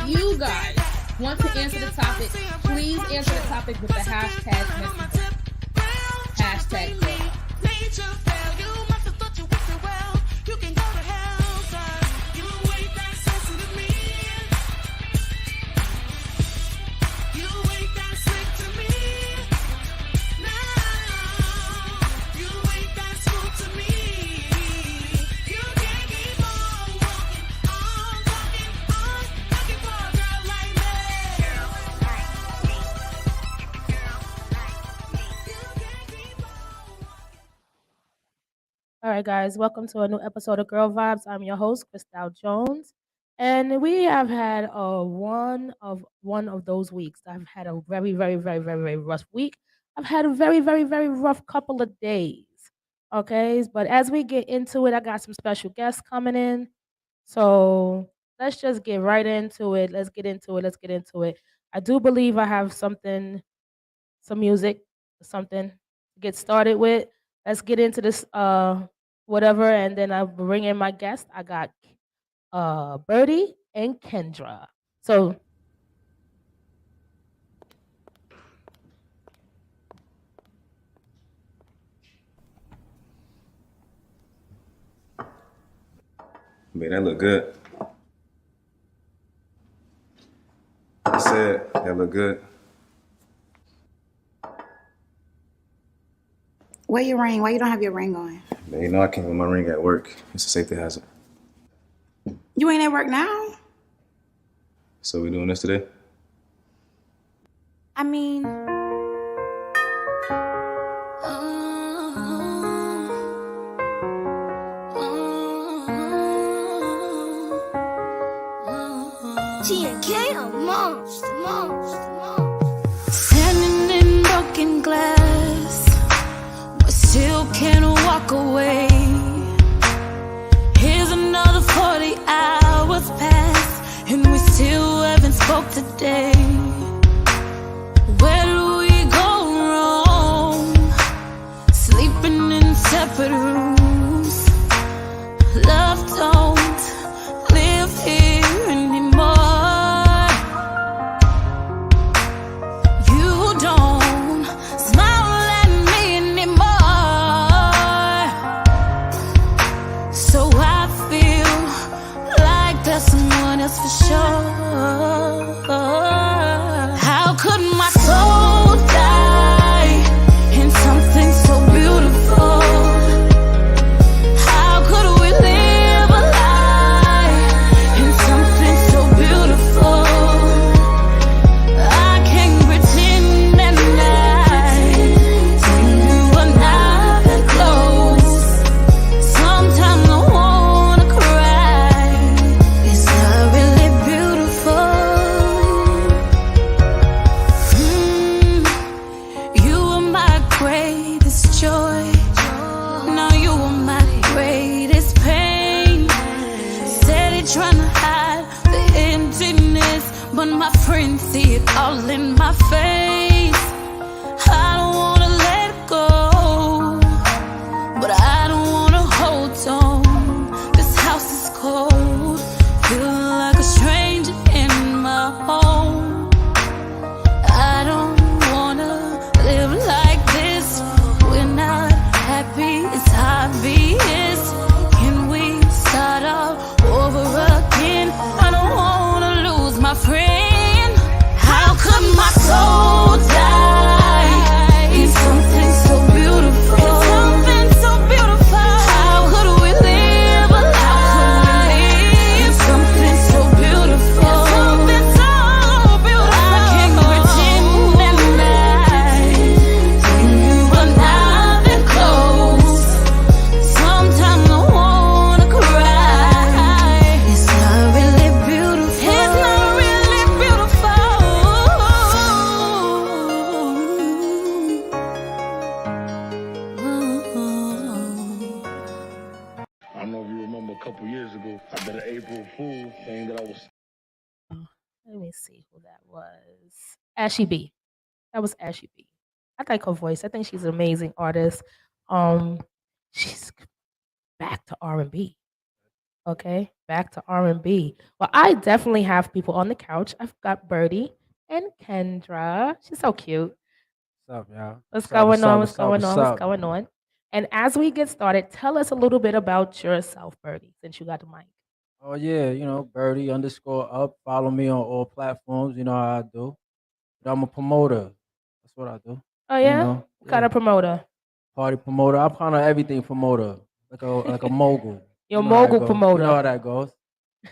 You guys want to answer the topic, please answer the topic with the hashtag message. Hashtag girl. All right, guys, welcome to a new episode of Girl Vibes. I'm your host, Christal Jonze, and we have had one of those weeks. I've had a very, very, very, very, very rough week. I've had a very, very, very rough couple of days. Okay, but as we get into it, I got some special guests coming in, so let's just get right into it. Let's get into it. Let's get into it. I do believe I have some music, something to get started with. Let's get into this whatever, and then I'll bring in my guest. I got Birdie and Kendra. So Man, that look good. I said that look good. Where your ring? Why you don't have your ring on? Man, you know I can't with my ring at work. It's a safety hazard. You ain't at work now? So we doing this today? I mean... G&K, a monster. Standing in broken glass, but still can't walk away. Here's another 40 hours past, and we still haven't spoke today. Where do we go wrong? Sleeping in separate rooms. Love don't live here anymore. You don't smile at me anymore. So I feel like there's someone else for sure. How could my soul die in something so beautiful? How could we live a life in something so beautiful? I can't pretend that you were not that close. Sometimes I wanna cry. It's not really beautiful. You were my greatest joy. Now you are my greatest pain. Steady trying to hide the emptiness, but my friends see it all in my face. I don't wanna let go, but I don't wanna hold on. This house is cold, feel like a stranger in my home. I don't wanna live like this. We're not happy, it's obvious. Can we start all over again? I don't wanna lose my friend. How could my soul the April Fool thing that I was. Let me see who that was. Ashy B. That was Ashy B. I like her voice. I think she's an amazing artist. Um, she's back to R&B. Okay, back to R&B. Well, I definitely have people on the couch. I've got Birdie and Kendra. She's so cute. What's up, y'all? What's What's up? going What's up? on? What's What's up? going What's on? What's up? going on? And as we get started, tell us a little bit about yourself, Birdie, since you got the mic. Oh yeah, Birdie underscore up. Follow me on all platforms. You know how I do. But I'm a promoter. That's what I do. Oh You yeah, know, what kind yeah. of promoter? Party promoter. I'm kind of everything promoter. Like a mogul. You're a You know how it mogul goes. You promoter. know how that goes.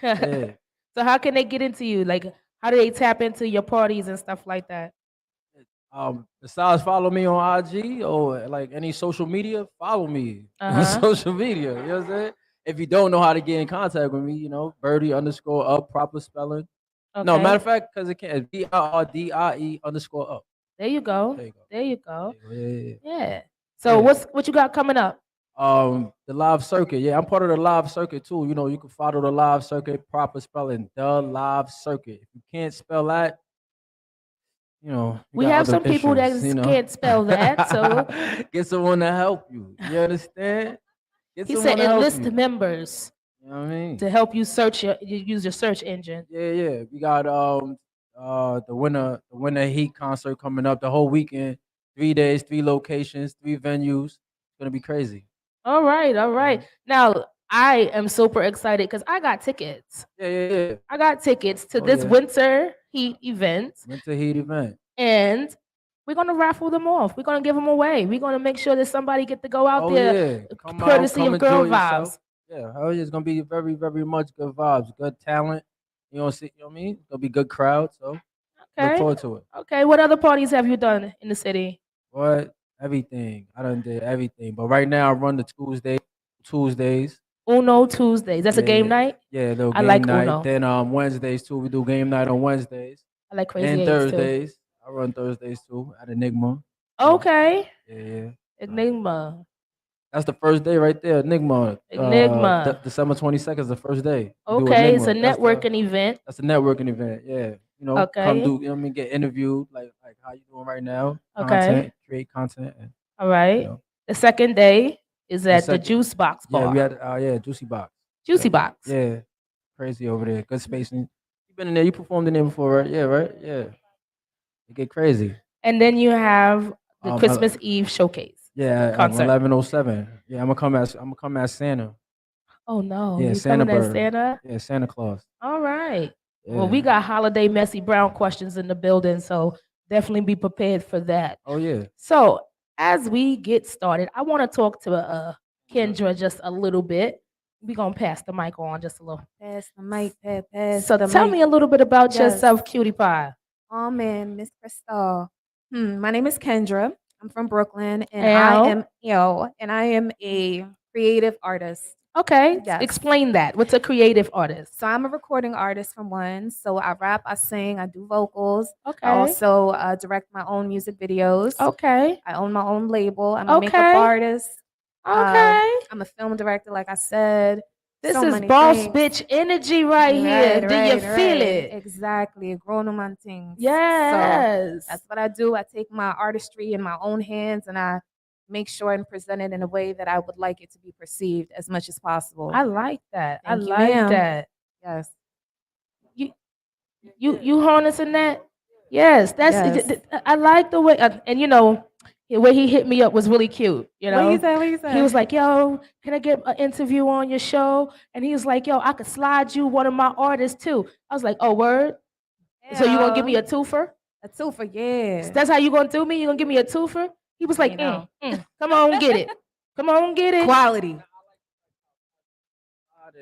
Yeah. So how can they get into you? Like, how do they tap into your parties and stuff like that? Besides follow me on IG or like any social media, follow me on Uh-huh. social media. You know what I'm saying? If you don't know how to get in contact with me, Birdie underscore up, proper spelling. No, matter Okay. of fact, because it can't BRRDIE underscore up. There you go. There you go. There you go. There you go. Yeah. Yeah. So Yeah. what you got coming up? The live circuit. Yeah, I'm part of the live circuit too. You can follow the live circuit, proper spelling, the live circuit. If you can't spell that, you We got have other some people that issues, can't spell that. So get someone to help you. You understand? Get he someone said to help enlist you. members You know what I mean? to help you use your search engine. Yeah. We got the winter heat concert coming up the whole weekend. 3 days, 3 locations, 3 venues. It's gonna be crazy. All right, all right. Now I am super excited because I got tickets. Yeah. I got tickets to Oh, this yeah. winter heat event, Winter heat event. and we're gonna raffle them off. We're gonna give them away. We're gonna make sure that somebody get to go out Oh there, yeah. Come out, courtesy come of Girl enjoy Vibes. yourself. Yeah, hell yeah, it's gonna be very, very much good vibes, good talent. You know what I mean? It's gonna be good crowd, so look Okay. forward to it. Okay. What other parties have you done in the city? What? Everything. I done did everything. But right now I run the Tuesdays. Uno Tuesdays. That's a game night. Yeah, little I game like night. Uno. Then Wednesdays too. We do game night on Wednesdays. I like Crazy And Eights too. Thursdays. I run Thursdays too at Enigma. Okay. Yeah. Enigma. That's the first day right there. Enigma. Enigma. December 22nd is the first day. We do Okay, it's a Enigma. networking event. That's a networking event. Yeah. Come Okay. do, get interviewed like how you doing right now. Okay. Content, create content. And, All right. The second day is at the Juice Box yeah, Bar. we had Juicy Box. Juicy Box. Yeah. Crazy over there. Good spacing. You been in there, you performed in there before, right? Yeah, right? Yeah. It get crazy. And then you have the Christmas Eve showcase. Yeah, concert. 11:07. Yeah, I'm gonna come as Santa. Oh no. Yeah, You Santa coming as Bird. Santa? Yeah, Santa Claus. All right. Yeah. Well, we got holiday Messy Brown questions in the building, so definitely be prepared for that. Oh yeah. So as we get started, I want to talk to Kendra just a little bit. We're gonna pass the mic on just a little. Pass the mic, pass So the tell mic. me a little bit about Yes. yourself, Cutie Pie. Oh man, Miss Christal. My name is Kendra. I'm from Brooklyn, and I am a creative artist. Okay, Yes. explain that. What's a creative artist? So I'm a recording artist from one. So I rap, I sing, I do vocals. Okay. I also direct my own music videos. Okay. I own my own label. I'm a makeup Okay. artist. Okay. I'm a film director, like I said. This So is many boss things. bitch energy right here. Do you feel it? Exactly. Growing on my things. Yes. So that's what I do. I take my artistry in my own hands and I make sure and present it in a way that I would like it to be perceived as much as possible. I like that. Thank I you, like ma'am. that. Yes. You harnessing that? Yes, that's. Yes. I like the way, and the way he hit me up was really cute. What you say? What you say? He was like, "Yo, can I get an interview on your show?" And he was like, "Yo, I could slide you one of my artists too." I was like, "Oh, word." So you gonna give me a twofer? A twofer, yeah. That's how you gonna do me? You gonna give me a twofer? He was like, "Come on, get it. Come on, get it." Quality.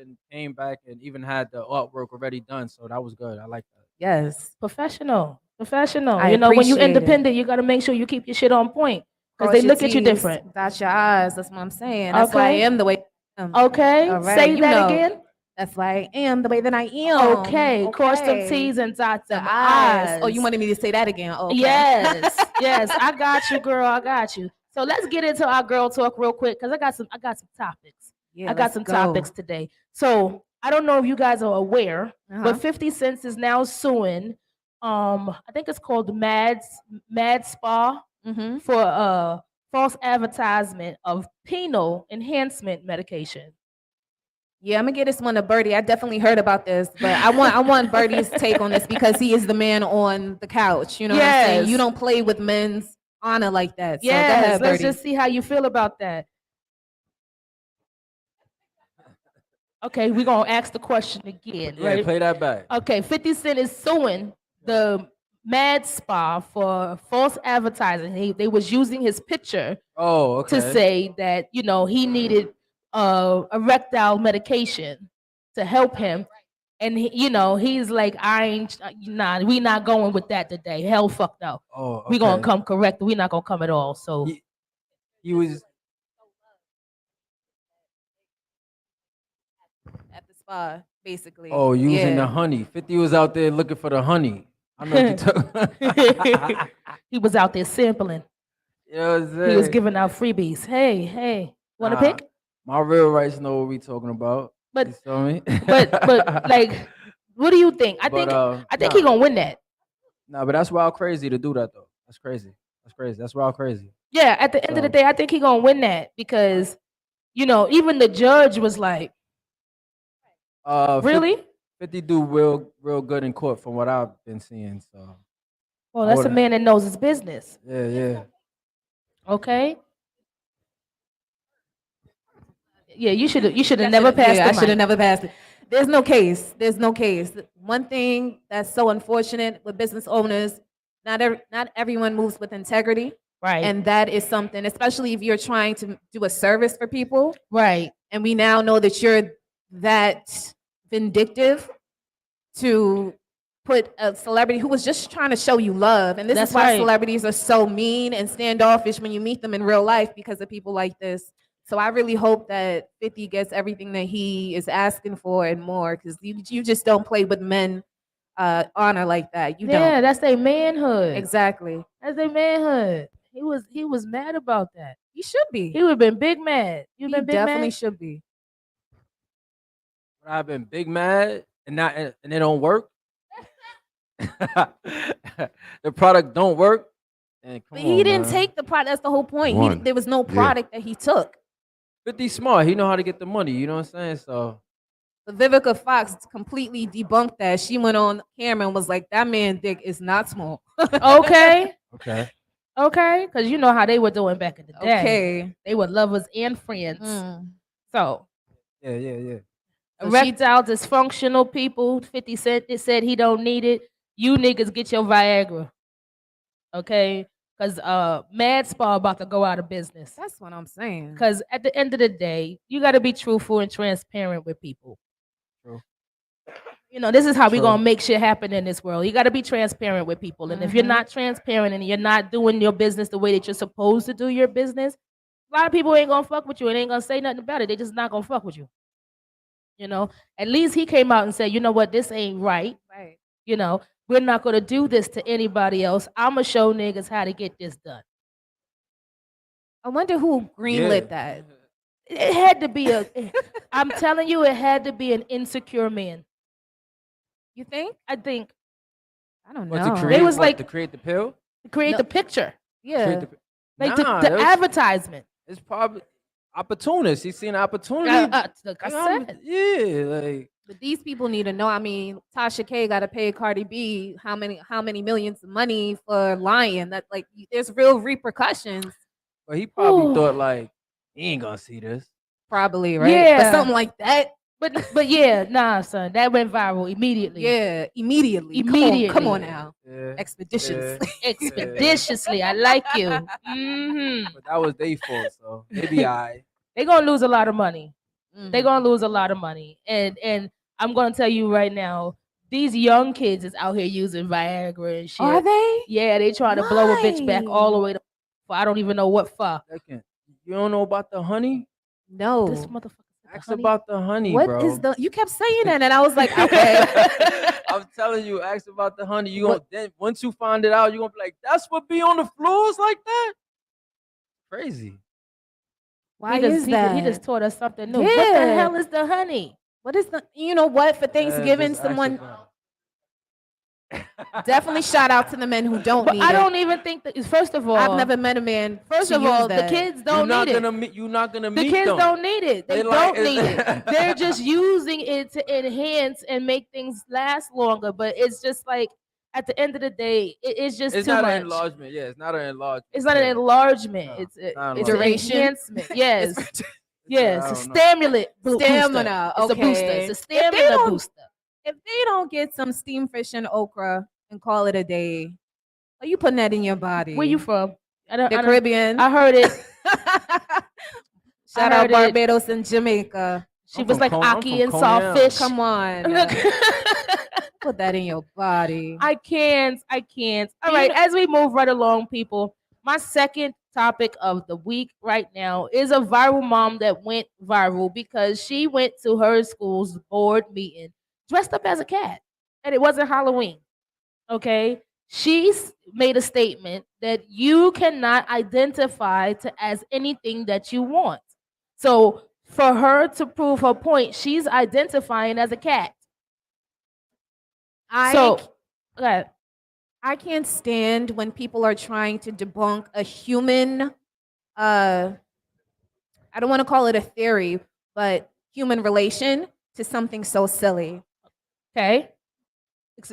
And came back and even had the artwork already done, so that was good. I like that. Yes. Professional. I When you appreciate it. independent, you gotta make sure you keep your shit on point because they Cross your look at you T's, different. Dot your eyes. That's what I'm saying. That's why I Okay. am the way I am. Okay, All right, say you that know. again. That's why I am the way that I am. Okay, cross them Okay. T's and dot The them eyes. Oh, I's. you wanted me to say that again? Okay. Yes, yes, I got you, girl. I got you. So let's get into our girl talk real quick because I got some topics. Yeah, I got let's some go. topics today. So I don't know if you guys are aware, Uh-huh. but 50 Cent is now suing. I think it's called Mad Spa Mm-hmm. for false advertisement of penal enhancement medication. Yeah, I'm gonna get this one to Birdie. I definitely heard about this, but I want Birdie's take on this because he is the man on the couch. You know what I'm saying? You Yes. don't play with men's honor like that. So go Yes, ahead, let's Birdie. just see how you feel about that. Okay, we're gonna ask the question again, Yeah, right? play that back. Okay, 50 Cent is suing the Mad Spa for false advertising. They was using his picture Oh, okay. to say that he needed erectile medication to help him, and he's like, I ain't we not going with that today. Hell, fuck no. Oh, okay. We gonna come correct. We not gonna come at all. So He was. At the spa, basically. Oh, using the Yeah. honey. 50 was out there looking for the honey. I know what you he was out there sampling. You know what I'm saying? He was giving out freebies. Hey, want to Nah, pick? My real rights know what we talking about. But- You feel me? But like, what do you think? I think nah. he gonna win that. Nah, but that's wild crazy to do that though. That's crazy. That's wild crazy. Yeah, at the end of the day, I think he gonna win that because even the judge was like, really? 50 do real good in court from what I've been seeing. So Well, that's a would've- man that knows his business. yeah. Okay. Yeah, you should have never passed. Yeah, the I should have mic. never passed it. There's no case. There's no case. One thing that's so unfortunate with business owners, not everyone moves with integrity. Right. And that is something, especially if you're trying to do a service for people. Right. And we now know that you're that vindictive to put a celebrity who was just trying to show you love. And this That's is why right. celebrities are so mean and standoffish when you meet them in real life because of people like this. So I really hope that 50 gets everything that he is asking for and more, because you just don't play with men honor like that. You Yeah, don't. that's their manhood. Exactly. That's their manhood. He was mad about that. He should be. He would have been big mad. You He been big definitely mad? should be. I've been big mad and it don't work. The product don't work. And But he didn't take the product. That's the whole point. There was no product that he took. 50 smart. He know how to get the money. You know what I'm saying? So But Vivica Fox completely debunked that. She went on camera and was like, "That man dick is not small." Okay. okay. Okay. Because you know how they were doing back in the day. Okay. They were lovers and friends. So Yeah. erectile dysfunctional people, 50 Cent said he don't need it. You niggas get your Viagra. Okay? Because Mad Spa about to go out of business. That's what I'm saying. Because at the end of the day, you got to be truthful and transparent with people. True. This is how we True. going to make shit happen in this world. You got to be transparent with people. And if you're not transparent and you're not doing your business the way that you're supposed to do your business, a lot of people ain't going to fuck with you and ain't going to say nothing about it. They just not going to fuck with you. At least he came out and said, you know what, this ain't right. Right. We're not going to do this to anybody else. I'm going to show niggas how to get this done. I wonder who greenlit that. It had to be I'm telling you, it had to be an insecure man. You think? I think. I don't What, know. to create, They was what, like- to create the pill? Create No. the picture. Yeah. Create the, Like Nah, the it was- advertisement. It's probably opportunist. He's seen an opportunity. Like I said. Yeah, like But these people need to know. I mean, Tasha K got to pay Cardi B how many millions of money for lying? That like there's real repercussions. but he probably Ooh. thought like he ain't gonna see this. Probably right. Yeah. But something like that. But yeah, nah, son. That went viral immediately. Yeah, immediately. Immediately. Come on now. Yeah. Expeditious. Expeditiously. I like you. Hmm. But that was their fault, so maybe I. They're gonna lose a lot of money. Mhm. They're gonna lose a lot of money. And I'm gonna tell you right now, these young kids is out here using Viagra and shit. Are they? Yeah, they trying to blow a bitch back Why? all the way to I don't even know what for. Second, you don't know about the honey? No. This motherfucker. Ask about the honey, What bro. is the? You kept saying that, and I was like, okay. I'm telling you, ask about the honey. You gonna then once you find it out, you're gonna be like, that's what be on the floors like that? Crazy. Why is that? He just taught us something new. What the Yeah. hell is the honey? What is the? You know what? For Thanksgiving, just ask someone about definitely shout out to the men who don't But need I it. don't even think that. First of all, I've never met a man. First to of use all, the that. kids You're don't not need gonna it. meet. You're not gonna The meet kids them. don't need it. They They like- don't need it. They're just using it to enhance and make things last longer. But it's just like at the end of the day, it's just It's too not much. an enlargement. Yeah, it's not an enlargement. It's not an Yeah. enlargement. No, It's it's not it's an Duration? enhancement. Yes, yes. I A don't know. stimulant booster. Stamina. It's a booster. Okay. It's a If they stamina don't- booster. If they don't get some steamed fish and okra and call it a day, are you putting that in your body? Where you from? The Caribbean. I heard it. Shout I out heard it. Barbados and Jamaica. She I'm was from like Coney- I'm Aki from and Coney Island. sawfish. Come on. Put that in your body. I can't. All right, as we move right along, people, my second topic of the week right now is a viral mom that went viral because she went to her school's board meeting dressed up as a cat, and it wasn't Halloween. Okay, made a statement that you cannot identify as anything that you want. So for her to prove her point, she's identifying as a cat. So, go ahead. I can't stand when people are trying to debunk a human I don't want to call it a theory, but human relation to something so silly. Okay.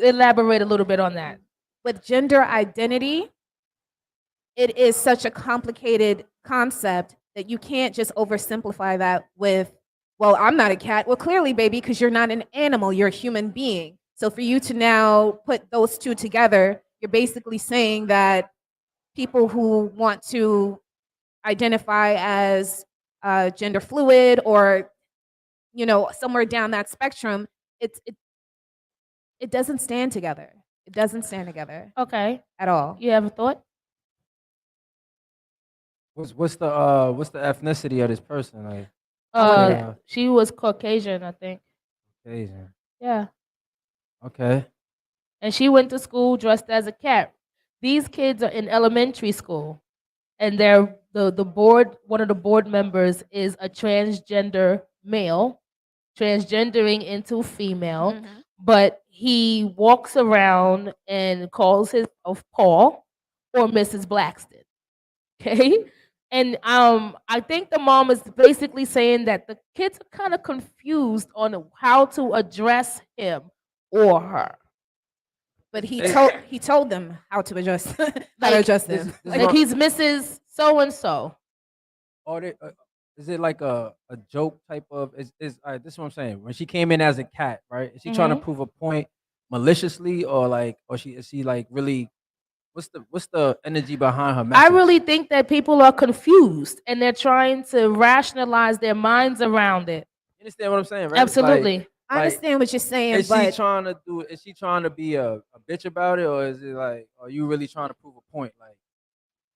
Elaborate a little bit on that. With gender identity, it is such a complicated concept that you can't just oversimplify that with, well, I'm not a cat. Well, clearly, baby, because you're not an animal, you're a human being. So for you to now put those two together, you're basically saying that people who want to identify as gender fluid or, you know, somewhere down that spectrum, it doesn't stand together. It doesn't stand together Okay. at all. You have a thought? What's the ethnicity of this person? Like She was Caucasian, I think. Asian. Yeah. Okay. And she went to school dressed as a cat. These kids are in elementary school, and they're the board. One of the board members is a transgender male, transgendering into female, but he walks around and calls himself Paul or Mrs. Blackston. Okay. And I think the mom is basically saying that the kids are kind of confused on how to address him or her. But he told them how to address how to address them. Like he's Mrs. So and so. Or is it like a joke type of? All right, this is what I'm saying. When she came in as a cat, right? Is she trying to prove a point maliciously, or is she like really? What's the energy behind her message? I really think that people are confused and they're trying to rationalize their minds around it. You understand what I'm saying, right? Absolutely. I understand what you're saying, Is but she trying to do? Is she trying to be a bitch about it, or is it like? Are you really trying to prove a point? Like,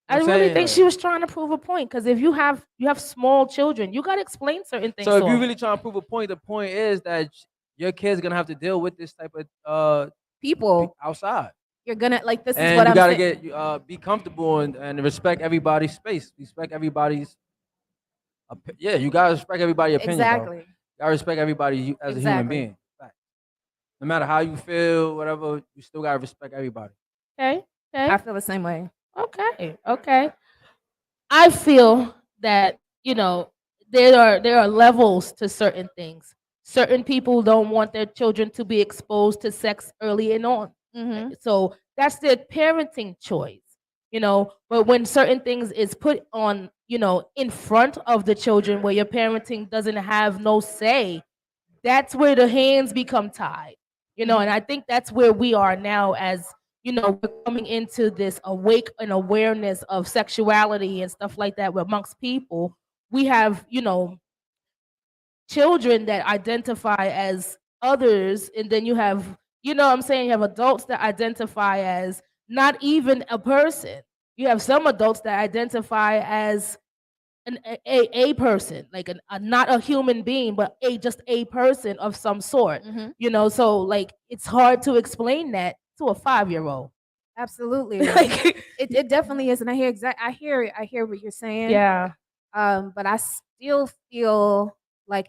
I I'm really saying, think like- she was trying to prove a point because if you have small children, you got to explain certain things. So if to you them. really trying to prove a point, the point is that your kid's gonna have to deal with this type of people outside. you're gonna like this is And what you I'm gotta saying. get be comfortable and respect everybody's space. Respect everybody's. Yeah, you gotta respect everybody's opinion. Exactly. Bro. You gotta respect everybody as a human Exactly. being. Fact. No matter how you feel, whatever, you still gotta respect everybody. Okay. I feel the same way. Okay. I feel that there are levels to certain things. Certain people don't want their children to be exposed to sex early and on. So that's their parenting choice, But when certain things is put on, in front of the children where your parenting doesn't have no say, that's where the hands become tied, And I think that's where we are now as, we're coming into this awake and awareness of sexuality and stuff like that amongst people. We have, children that identify as others, and then you have, you have adults that identify as not even a person. You have some adults that identify as a person, like not a human being, but just a person of some sort. So like it's hard to explain that to a 5-year-old. Absolutely. it definitely is, and I hear what you're saying. Yeah. But I still feel like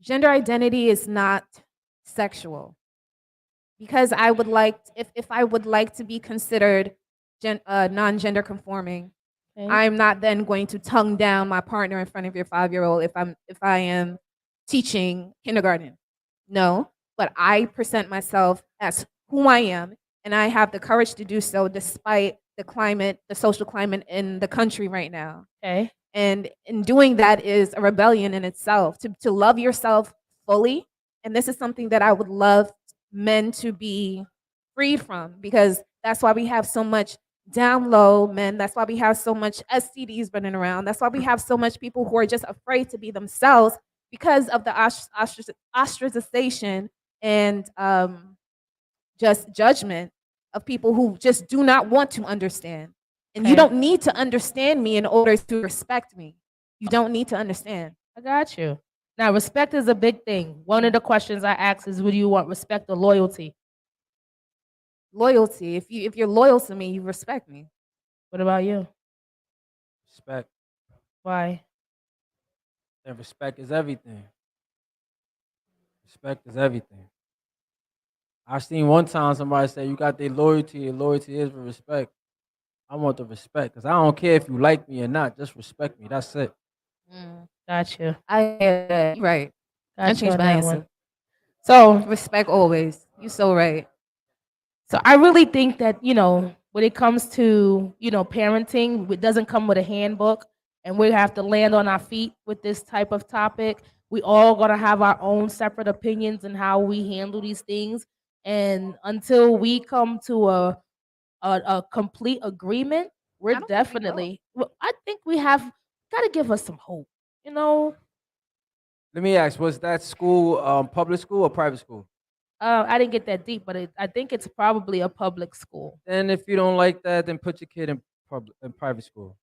gender identity is not sexual. Because I would like, if I would like to be considered non-gender conforming, Okay. I'm not then going to tongue down my partner in front of your 5-year-old if I am teaching kindergarten. No, but I present myself as who I am, and I have the courage to do so despite the climate, the social climate in the country right now. Okay. And in doing that is a rebellion in itself, to love yourself fully. And this is something that I would love men to be freed from, because that's why we have so much down low men. That's why we have so much STDs running around. That's why we have so much people who are just afraid to be themselves because of the ostracization and just judgment of people who just do not want to understand. And you Okay. don't need to understand me in order to respect me. You don't need to understand. I got you. Now, respect is a big thing. One of the questions I ask is, would you want respect or loyalty? Loyalty. If you're loyal to me, you respect me. What about you? Respect. Why? And respect is everything. Respect is everything. I seen one time somebody say, you got their loyalty, and loyalty is for respect. I want the respect because I don't care if you like me or not. Just respect me. That's it. Got you. You're right. I Got you changed on my that answer. one. So, Respect always. You so right. so I really think that, when it comes to, parenting, it doesn't come with a handbook, and we have to land on our feet with this type of topic. We all gonna have our own separate opinions and how we handle these things. And until we come to a complete agreement, we're I don't think we will. definitely. Well, I think we have got to give us some hope. You know, Let me ask, was that school public school or private school? I didn't get that deep, but I think it's probably a public school. And if you don't like that, then put your kid in private school.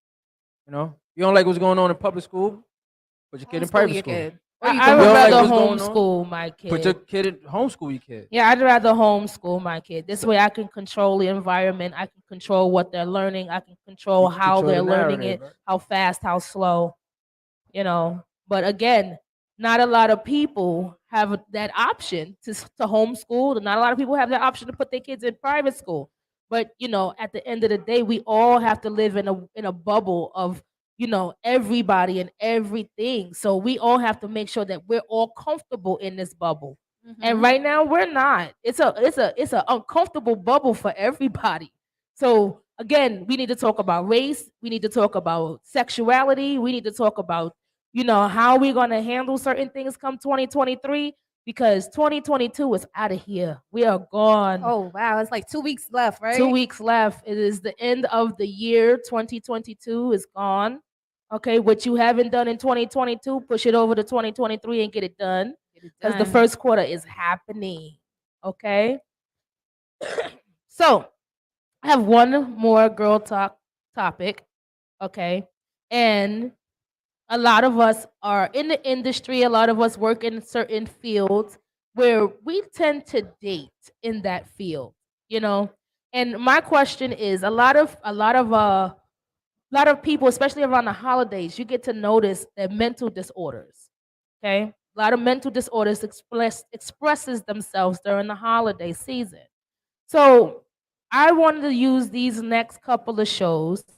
You don't like what's going on in public school, put your kid in Homeschool private your school. kid. Or you I can would You don't like rather what's going on? homeschool my Put your kid. kid in homeschool your kid. Yeah, I'd rather homeschool my kid. This way I can control the environment. I can control what they're learning. I can control You can how control they're the learning narrative, it, right? how fast, how slow, But again, not a lot of people have that option to homeschool. Not a lot of people have that option to put their kids in private school. But at the end of the day, we all have to live in a bubble of everybody and everything. So we all have to make sure that we're all comfortable in this bubble. And right now we're not. It's a uncomfortable bubble for everybody. So again, we need to talk about race. We need to talk about sexuality. We need to talk about how we're gonna handle certain things come 2023, because 2022 is out of here. We are gone. Oh wow, it's like 2 weeks left, right? 2 weeks left. It is the end of the year. 2022 is gone. Okay, what you haven't done in 2022, push it over to 2023 and get it done, Get it because the done. first quarter is happening. Okay. So I have one more girl talk topic. Okay. And a lot of us are in the industry, a lot of us work in certain fields where we tend to date in that field. And my question is, a lot of people, especially around the holidays, you get to notice that mental disorders. Okay. A lot of mental disorders expresses themselves during the holiday season. So I wanted to use these next couple of shows to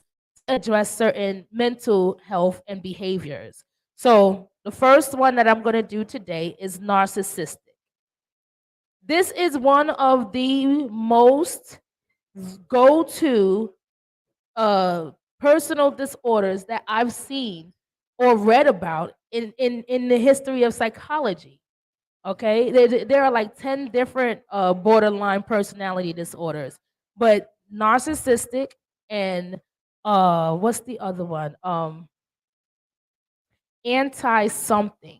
address certain mental health and behaviors. So the first one that I'm going to do today is narcissistic. This is one of the most go-to personal disorders that I've seen or read about in the history of psychology. Okay, there are like 10 different borderline personality disorders, but narcissistic and what's the other one? Anti something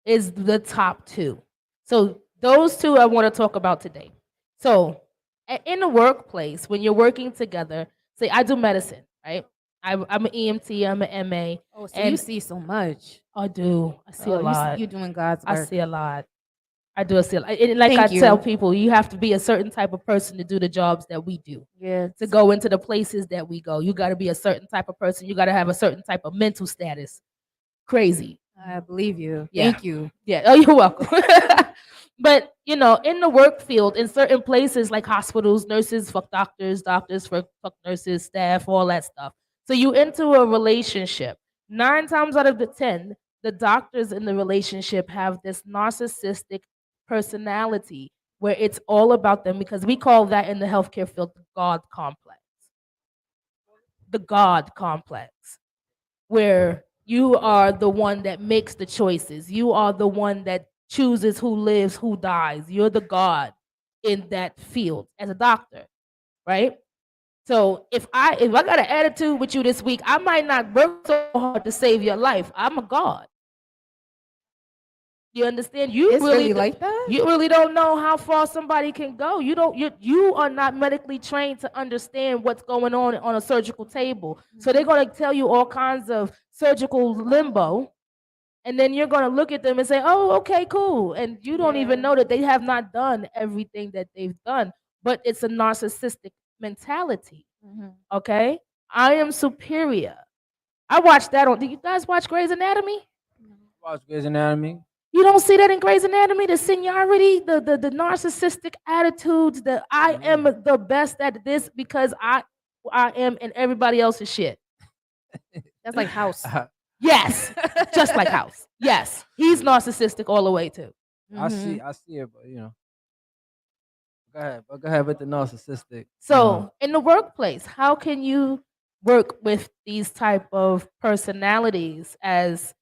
is the top two. So those two I want to talk about today. So in the workplace, when you're working together, say I do medicine, right? I'm an EMT, I'm an MA. Oh, so you see so much. I do. I see a lot. You're doing God's work. I see a lot. I do see a lot. And like Thank I tell you. people, you have to be a certain type of person to do the jobs that we do. Yeah. To go into the places that we go, you got to be a certain type of person. You got to have a certain type of mental status. Crazy. I believe you. Yeah. Thank you. Yeah. Oh, you're welcome. But you know, in the work field, in certain places like hospitals, nurses fuck doctors, doctors fuck nurses, staff, all that stuff. So you into a relationship. 9 times out of the 10, the doctors in the relationship have this narcissistic personality where it's all about them because we call that in the healthcare field the God complex. The God complex where you are the one that makes the choices. You are the one that chooses who lives, who dies. You're the God in that field as a doctor, right? So if I got an attitude with you this week, I might not work so hard to save your life. I'm a God. You understand? It's really like that? You really don't know how far somebody can go. You are not medically trained to understand what's going on a surgical table. So they're going to tell you all kinds of surgical limbo, and then you're going to look at them and say, "Oh, okay, cool." And you don't even know that they have not done everything that they've done, but it's a narcissistic mentality. Okay? I am superior. I watched that on. Do you guys watch Grey's Anatomy? Watch Grey's Anatomy. You don't see that in Grey's Anatomy, the seniority, the narcissistic attitudes, the I am the best at this because I am in everybody else's shit. That's like House. Yes, just like House. Yes, he's narcissistic all the way too. I see it, but go ahead with the narcissistic. So in the workplace, how can you work with these type of personalities as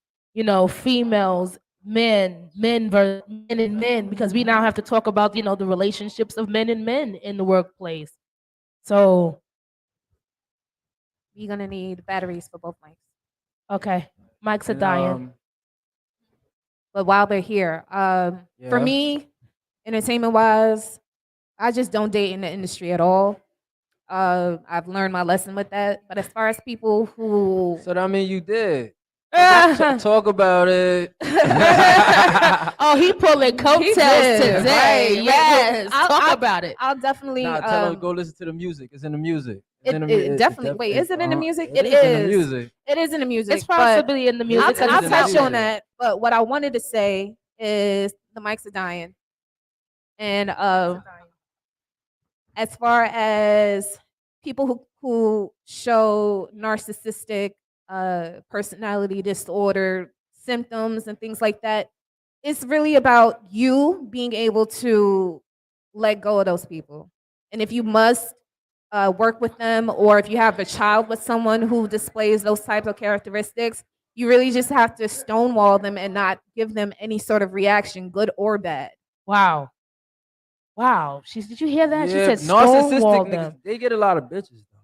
females, men and men, because we now have to talk about the relationships of men and men in the workplace. So You're gonna need batteries for both mics. okay, mics are dying. But while they're here, for Yeah. me, entertainment wise, I just don't date in the industry at all. I've learned my lesson with that. But as far as people who So that mean you did. Talk about it. Oh, he pulling coattails did, today. right. Yes, I'll- talk I'll- about it. I'll definitely Tell them go listen to the music. It's in the music. It's in the it definitely wait, is it in the music? It It is in the is. music. It is in the music. It's but possibly in the music. It is I'll in the touch music. on that. But what I wanted to say is the mics are dying. And as far as people who show narcissistic personality disorder symptoms and things like that, it's really about you being able to let go of those people. And if you must work with them, or if you have a child with someone who displays those types of characteristics, you really just have to stonewall them and not give them any sort of reaction, good or bad. Wow. Did you hear that? She Yeah, said stonewall narcissistic them. niggas. They get a lot of bitches though.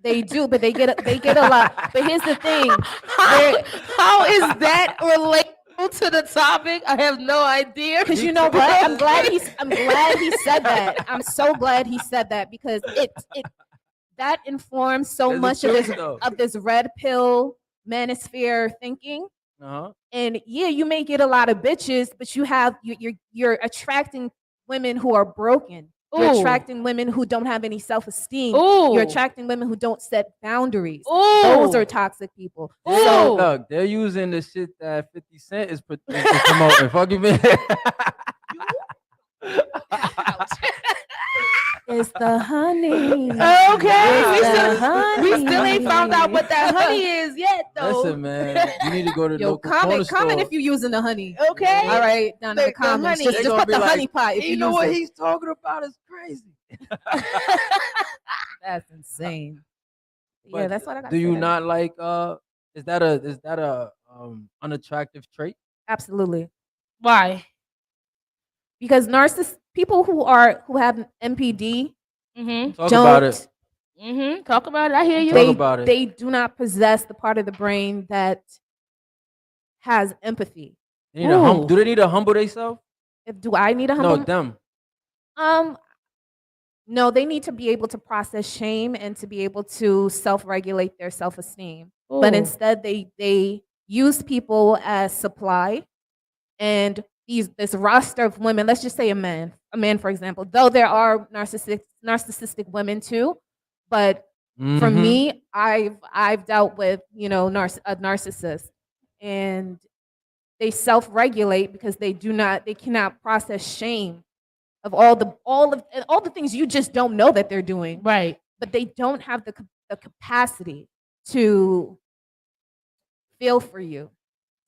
They do, but they get a lot. But here's the thing: How is that relatable to the topic? I have no idea. because you know what? I'm glad he said that. I'm so glad he said that because it that informs so There's a much of truth, this though. red pill manosphere thinking. And yeah, you may get a lot of bitches, but you're attracting women who are broken. You're Ooh. attracting women who don't have any self-esteem. Ooh. You're attracting women who don't set boundaries. Ooh. Those are toxic people. Ooh. Look, they're using the shit that 50 Cent is promoting. Fuck you, man. It's the honey. Okay, It's we the still ain't found out what that honey is yet, though. Listen, man, you need to go to the Yo, local corner comment store. if you're using the honey. Okay. All right, down in the The comments. honey. Just, They just gonna put be the like, honey pot if You you know use what it. he's talking about is crazy. That's insane. But Yeah, that's what I got. Do you not like? Is that a unattractive trait? Absolutely. Why? Because people who have MPD Mm-hmm. Talk about don't. it. Mm-hmm. Talk about it. I hear you. Talk about it. They do not possess the part of the brain that has empathy. They need to do they need to humble themselves? Do I need a humble? No, them. No, they need to be able to process shame and to be able to self-regulate their self-esteem. But Ooh. instead, they use people as supply, and this roster of women. Let's just say a man, for example. Though there are narcissistic women too, but for me, I've dealt with a narcissist, and they self-regulate because they cannot process shame of all the things you just don't know that they're doing. Right. But they don't have the capacity to feel for you,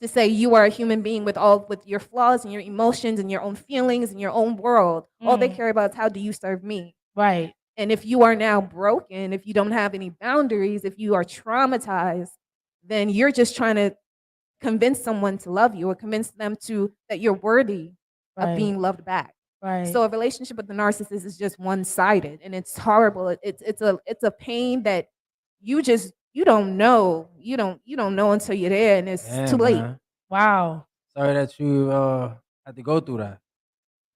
to say you are a human being with your flaws and your emotions and your own feelings and your own world. All they care about is how do you serve me. Right. And if you are now broken, if you don't have any boundaries, if you are traumatized, then you're just trying to convince someone to love you or convince them that you're worthy of being loved back. Right. So a relationship with the narcissist is just one-sided, and it's horrible. It's a pain that you don't know. You don't know until you're there, and it's Damn, too late. man. Wow. Sorry that you had to go through that.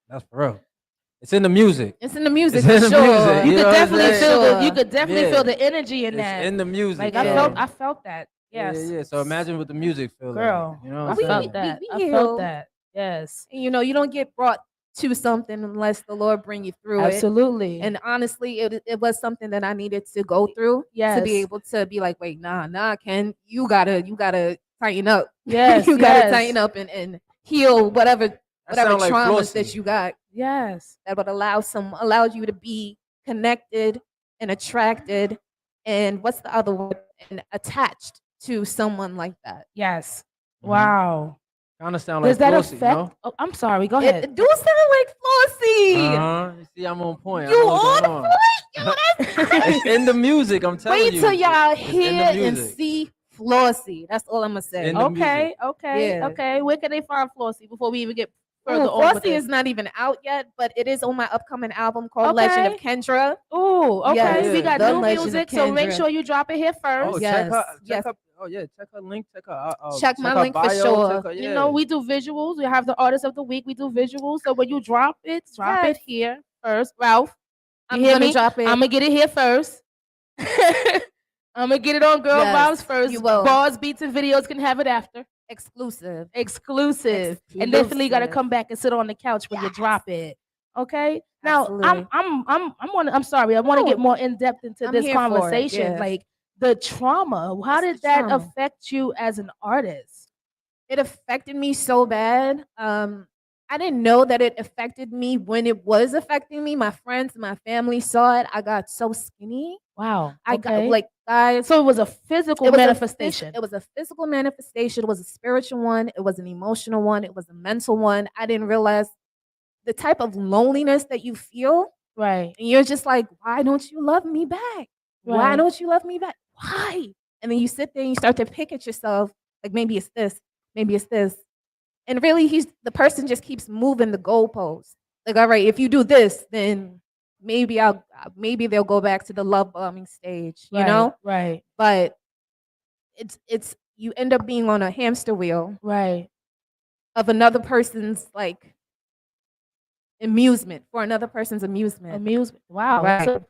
That's for real. It's in the music. It's in the music It's for in the sure. music, You you could know what I'm definitely saying? feel Sure. the you could definitely Yeah. feel the energy in It's that. in the music. Like Yeah. I felt that. Yes. Yeah. So imagine what the music feel Girl, like. You know I what I'm felt saying? that. we I heal. felt that. Yes. And, you don't get brought to something unless the Lord bring you through it. Absolutely. And honestly, it was something that I needed to go through to Yes. be able to be like, wait, nah, Ken, you gotta tighten up. Yes. You gotta yes. tighten up and heal whatever sound like traumas Flossie. that you got Yes. that would allow you to be connected and attracted and what's the other word? And attached to someone like that. Yes. Mhm. Wow. Kind of sound Does like that Flossie, affect? no? Oh, I'm sorry. Go ahead. It do sound like Flossie. You see, I'm on point. You I know what's on going point? Yo, that's It's in the music. I'm telling Wait you. till y'all It's in the hear and music. see Flossie. That's all I'm gonna say. in the Okay. music. Okay. Yeah. Okay. Where can they find Flossie before we even get Ooh, further on with Flossie this? is not even out yet, but it is on my upcoming album called Legend of Okay. Kendra. Ooh, okay. Yes, We got The new Legend of music, so make Kendra. sure you drop it here first. Oh, Yes, check yes. her. Oh yeah, check her link. Check her. Check my her link for bio, sure. Check her, yeah. You know, we do visuals. We have the artist of the week. We do visuals. So when you drop it Yes. here first. Ralph, you I'm hear gonna me? drop it. I'm gonna get it here first. I'm gonna get it on Girl Yes, Vibes first. you will. Bars, beats, and videos can have it after. Exclusive. Exclusive. And definitely gotta come back and sit on the couch when you Yes. drop it. Okay. Now Absolutely. I'm sorry. I want to No. get more in depth into I'm this here for it, conversation. yeah. Like the trauma. How It's did the that trauma. affect you as an artist? It affected me so bad. I didn't know that it affected me when it was affecting me. My friends, my family saw it. I got so skinny. Wow. I got okay. like guys. So it was a physical It was manifestation. it was a physical manifestation. It was a spiritual one. It was an emotional one. It was a mental one. I didn't realize the type of loneliness that you feel. right. And you're just like, why don't you love me back? Why Right. don't you love me back? Why? And then you sit there and you start to pick at yourself, like maybe it's this, maybe it's this. And really the person just keeps moving the goalposts. Like, all right, if you do this, then maybe they'll go back to the love bombing stage, you know? Right. But it's you end up being on a hamster wheel Right. of another person's like amusement, for another person's amusement. Amusement. Wow. Right. So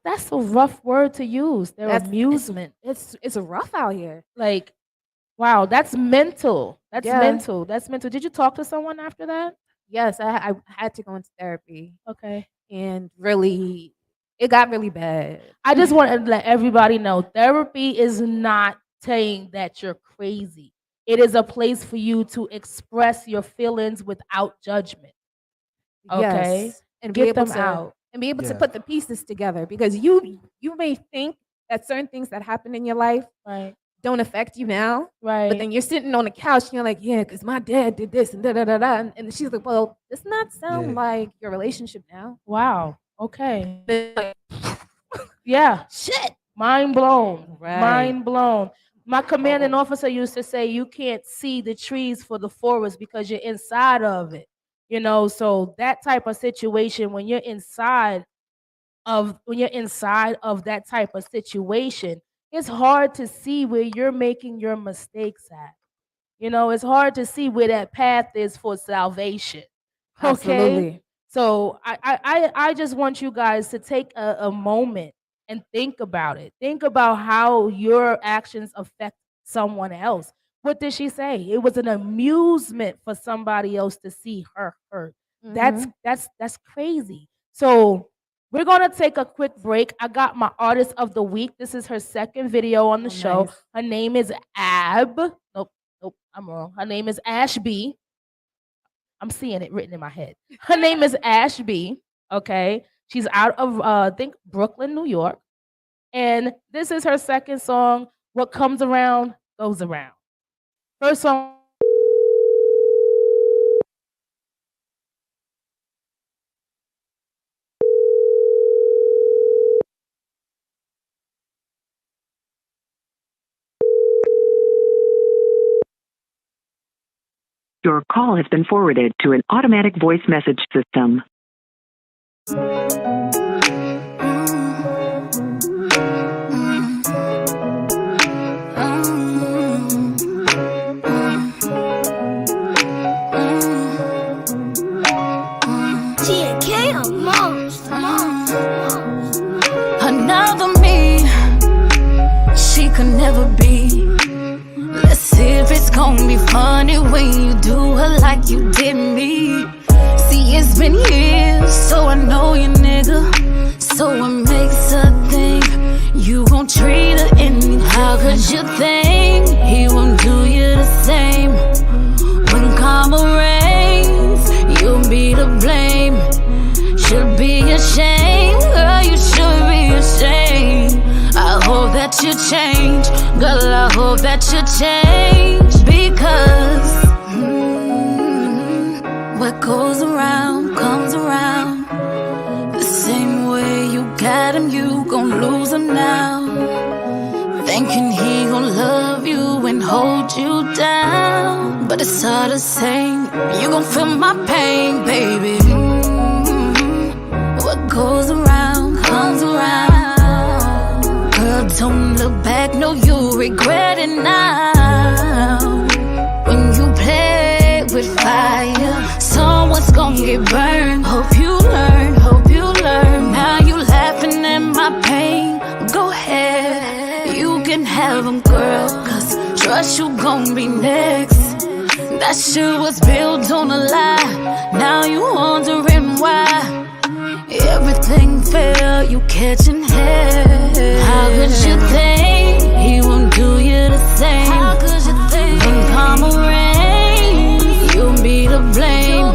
that's a rough word to use. Their That's- amusement. It's rough out here. Like, wow, that's mental. That's Yeah. mental. That's mental. Did you talk to someone after that? Yes, I had to go into therapy, Okay. and really, it got really bad. I just want to let everybody know therapy is not saying that you're crazy. It is a place for you to express your feelings without judgment. Okay. Yes, and Get be able them to out. and be able to Yeah. put the pieces together, because you may think that certain things that happen in your life Right. don't affect you now, Right. but then you're sitting on the couch and you're like, yeah, because my dad did this and da da da da, and she's like, well, does not sound Yeah. like your relationship now. Wow. Okay. It's like, Yeah. shit. Mind blown. Right. Mind blown. My commanding officer used to say, you can't see the trees for the forest because you're inside of it. You know, so that type of situation, when you're inside of that type of situation, it's hard to see where you're making your mistakes at. You know, it's hard to see where that path is for salvation. Okay. Absolutely. So I just want you guys to take a moment and think about it. Think about how your actions affect someone else. What did she say? It was an amusement for somebody else to see her hurt. That's crazy. So we're gonna take a quick break. I got my artist of the week. This is her second video on the show. Nice. Her name is Ab. Nope. I'm wrong. Her name is Ashby. I'm seeing it written in my head. Her name is Ashby. Okay. She's out of I think Brooklyn, New York. And this is her second song. What comes around goes around. First song. Your call has been forwarded to an automatic voice message system. T&K, a monster. Another me, she could never be. Let's see if it's gonna be funny when you do her like you did me. See, it's been years, so I know you, nigga. So it makes her think you gon' treat her any. How could you think he won't do you the same? When karma reigns, you'll be to blame. Should be ashamed, girl, you should be ashamed. I hope that you change, girl, I hope that you change. Because what goes around comes around. The same way you got him, you gon' lose him now. Thinking he gon' love you and hold you down. But it's all the same, you gon' feel my pain, baby. What goes around comes around. Girl, don't look back, no, you regret it now. When you play with fire, someone's gon' get burned. Hope you learn, hope you learn. Now you laughing at my pain. Go ahead, you can have them, girl, cause trust you gon' be next. That shit was built on a lie. Now you wondering why everything fell, you catching hell. How could you think he won't do you the same? How could you think when karma reigns, you'll be to blame.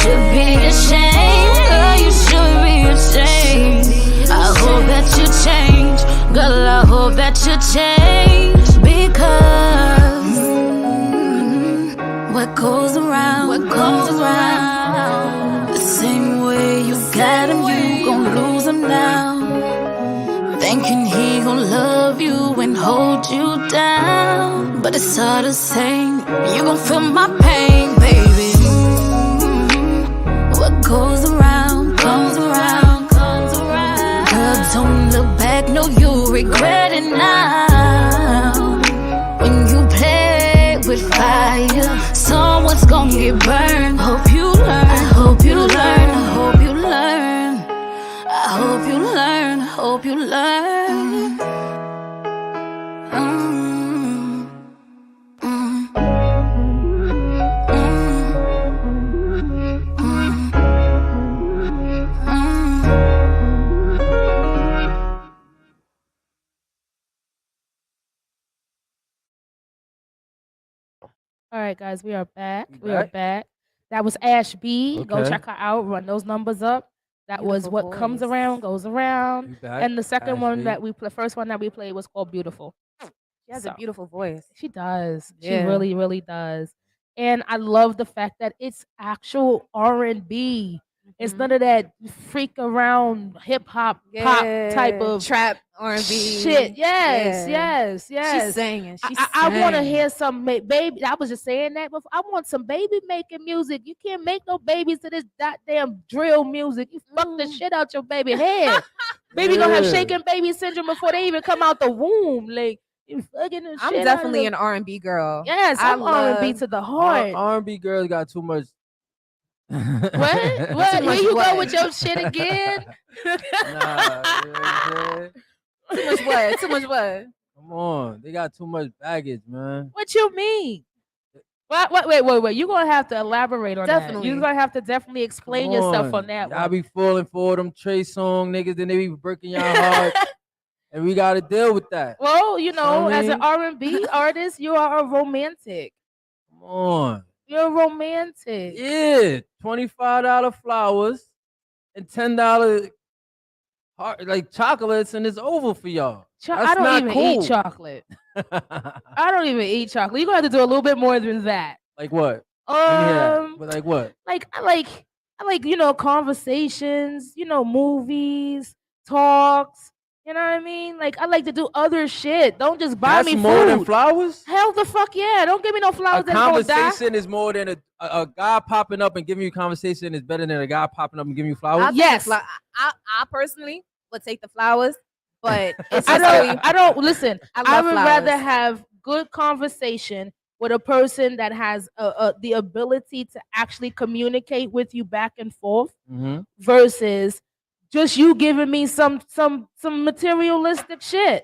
Should be ashamed, girl, you should be ashamed. I hope that you change, girl, I hope that you change. Because what goes around, what goes around. The same way you got him, you gon' lose him now. Thinking he gon' love you and hold you down. But it's all the same, you gon' feel my pain, baby. What goes around, comes around, comes around. Girl, don't look back, no, you regret it now. When you play with fire, someone's gonna get burned. Hope you learn, I hope you learn, I hope you learn. I hope you learn, I hope you learn. All right, guys, we are back. We We are back? back. That was Ash B. Go Okay. check her out. Run those numbers up. That was Beautiful what comes voice. around goes around. You back? And the second one Ashley. that we play, first one that we played was called Beautiful. She has So- a beautiful voice. She does. She Yeah. really, really does. And I love the fact that it's actual R&B. It's Mhm. none of that freak around hip hop pop type Yeah, of trap R&B shit. Yes, Yeah. yes, yes. She's singing. She's I want to singing. hear some baby. I was just saying that before. I want some baby making music. You can't make no babies to this goddamn drill music. You fuck the shit out your baby head. Baby gonna have Yeah. shaking baby syndrome before they even come out the womb. Like you fucking the I'm shit definitely out an of R&B girl. yes. I I'm R&B love to the heart. R&B girls got too much. What? What? Too Here much you go what? with your shit again? Nah, you know what I'm saying? Too much what? Too much what? Come on, they got too much baggage, man. What you mean? What? Wait. You're gonna have to elaborate on that. Definitely. You're gonna have to definitely explain Come yourself on that Y'all one. be falling for them Trey Song niggas, then they be breaking y'all heart, and we gotta deal with that. Well, you know, I as an mean- R&B artist, you are a romantic. Come on. You're romantic. Yeah, $25 flowers and $10 like chocolates, and it's over for y'all. That's I don't not even cool. eat chocolate. I don't even eat chocolate. You're gonna have to do a little bit more than that. Like what? Let me hear that. But like what? Like I like, you know, conversations, you know, movies, talks. You know what I mean? Like I like to do other shit. Don't just buy That's me food. more than flowers? Hell the fuck yeah! Don't give me no A flowers that's gonna die. conversation is more than a guy popping up and giving you a conversation is better than a guy popping up and giving you flowers. I'll take the Yes. I personally would take the flowers, but it's I just really, I don't listen. I I love would flowers. rather have good conversation with a person that has the ability to actually communicate with you back and forth Mm-hmm. versus just you giving me some materialistic shit.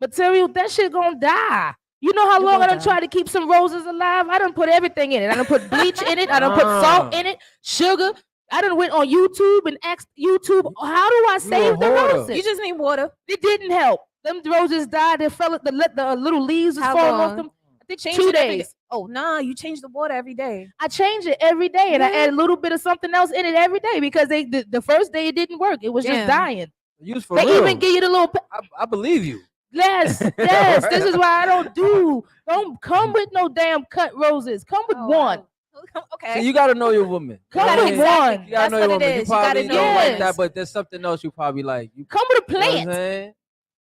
Material, that shit gonna die. You know how It long gonna I done die. tried to keep some roses alive? I done put everything in it. I done put bleach in it. I done put salt in it, sugar. I done went on YouTube and asked YouTube, how do I save the hoarder. roses? You just need water. It didn't help. Them roses died. They fell. The little leaves was How falling off long? them. I think Change 2 it every day. days. Oh nah, you change the water every day. I change it every day, and I Yeah. add a little bit of something else in it every day because the first day it didn't work. It was just Damn. dying. Use for They real. even give you the little. I believe you. Yes, yes. This is why I don't come with no damn cut roses. Come with one. Okay. So you gotta know your woman. Come gotta with exactly- one. You gotta That's know your what it woman. You is. You gotta probably know don't your like woman. that, but there's something else you probably like. You Come with a know what I'm plant. saying?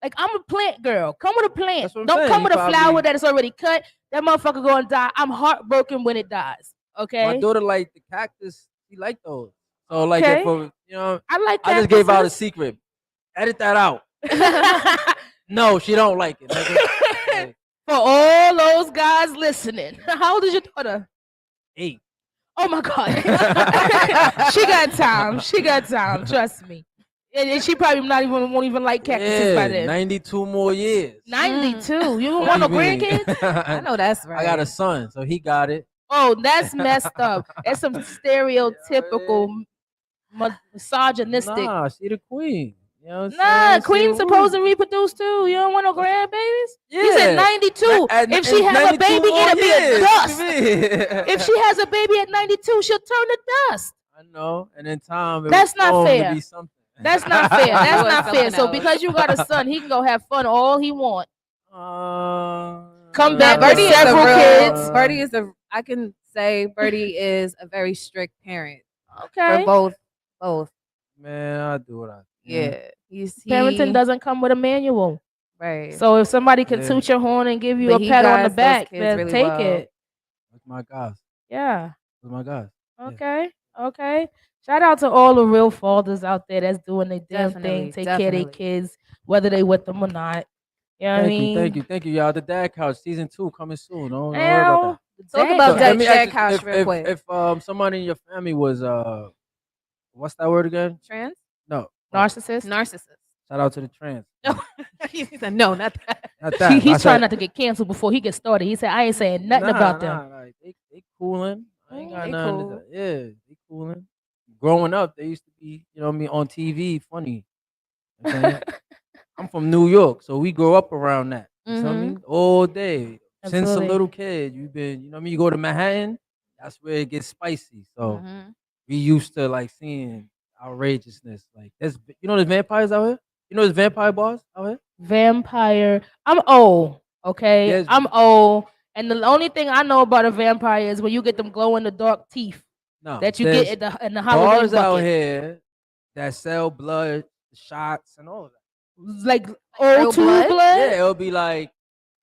Like I'm a plant girl. Come with a plant. That's what I'm Don't saying. come You with a probably- flower that is already cut. That motherfucker gonna die. I'm heartbroken when it dies. Okay. My daughter like the cactus. She like those. So like Okay. if you know, I like. I just gave out a cactuses. secret. Edit that out. No, she don't like it. nigga. For all those guys listening, how old is your daughter? 8. Oh my god, she got time. She got time. Trust me. And she probably won't even like cactuses by Yeah, then. 92 more years. 92. You don't What want no do you mean? grandkids? I know that's right. I got a son, so he got it. Oh, that's messed up. That's some stereotypical misogynistic. Nah, she the queen. You know what I'm Nah, saying? queen's She supposed to rules. reproduce too. You don't want no grandbabies? Yeah. You said 92. If she have a baby, it'll be a dust. If she has a baby at 92, she'll turn to dust. I know, and in time, it That's was not going to fair. be something. That's not fair. That's Was not fair. something So else. because you got a son, he can go have fun all he want. Come Nah, back with Birdie is a several real. kids. Birdie is a. I can say Birdie is a very strict parent Okay. for both. Man, I do what I do. Yeah, Parenting doesn't come with a manual. right. So if somebody can Yeah. toot your horn and give you But a he pat on the guides those back, kids then really take well. it. That's my guys. Yeah. That's my guys. Okay. Okay. Shout out to all the real fathers out there that's doing their damn Definitely, thing, take care of their definitely. kids, whether they with them or not. You know what I mean? Thank you, y'all. The Dad Couch season 2 coming soon. Don't worry Now, about Talk dang, about that. that Let me Dad ask you, Couch real quick. If somebody in your family was what's that word again? Trans No, narcissist. narcissist. shout out to the trans. He said no, not that. Not that. I He's said- trying not to get canceled before he gets started. He said, I ain't saying nothing about them. Like, they cooling. I ain't got They nothing. cool. Yeah, they cooling. Growing up, they used to be, you know what I mean, on TV, funny. You know what I'm saying? I'm from New York, so we grow up around that. You know what I Mhm. mean? All day. Since a Absolutely. little kid, you've been, you know what I mean? You go to Manhattan, that's where it gets spicy. So Mhm. we used to like seeing outrageousness. Like there's there's vampires out here? You know there's vampire bars out here? Vampire. I'm old. Okay. Yes. I'm old. And the only thing I know about a vampire is when you get them glow in the dark teeth No. that you there's get in the Halloween bars out bucket. here that sell blood, shots, and all of that. Like real old tube blood? blood. Yeah, it'll be like,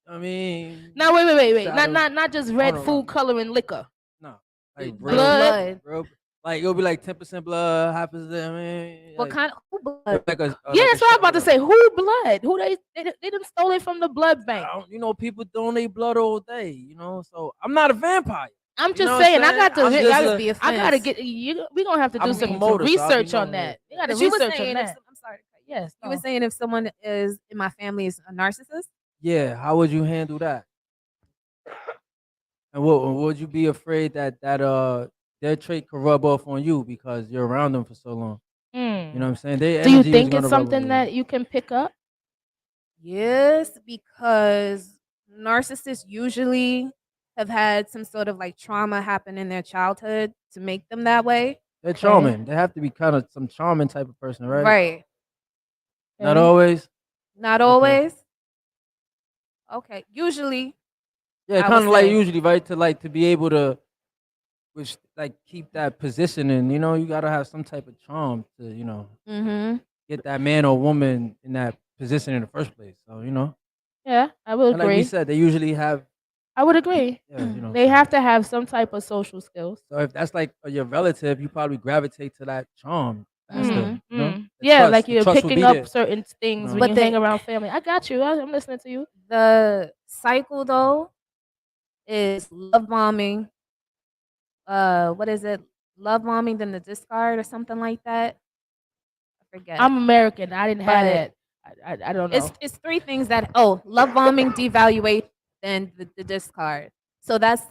I mean, Now wait. Shadow- Not just red Hold on, food hold on. coloring liquor. no, like Real real blood. real, like it'll be like 10% blood, 5%. I mean, What like, kind of who blood? like a, Yeah, like that's a what I'm shot about to of- say. Who blood? Who they done stole it from the blood bank. You know, people donate blood all day. You know, so I'm not a vampire. I'm You just know what saying. I'm I got to. saying? I'm I just gotta, a- be I gotta offense. get you. We gonna have to I'm do a some promoter, so I'll be research on knowing that. it. You gotta But you were research on saying, that. I'm sorry. Yes. You were saying if someone is in my family is a narcissist. Yeah, how would you handle that? And what would you be afraid that their trait could rub off on you because you're around them for so long? You know what I'm saying? Their Do you energy is think gonna it's rub something off. that you can pick up? Yes, because narcissists usually have had some sort of like trauma happen in their childhood to make them that way. They're charming. They have to be kind of some charming type of person, right? Right. Not always. Not Okay. always. Okay. Usually, Yeah, I kind would of like say. usually, right? To be able to, which like keep that positioning. You know, you gotta have some type of charm to, Mm-hmm. get that man or woman in that position in the first place. So Yeah, I will and like we agree. said, they usually have. I would agree. Yeah, They so- have to have some type of social skills. So if that's like your relative, you probably gravitate to that charm faster. Mm, You know, mm. The Yeah, trust- like the you're trust will picking be up there. certain things when But you they- hang around family. I got you. I'm listening to you. The cycle though is love bombing. What is it? Love bombing, then the discard or something like that. I forget. I'm American. I didn't have But that. I don't know. It's three things that love bombing, devaluate, then the discard. So that's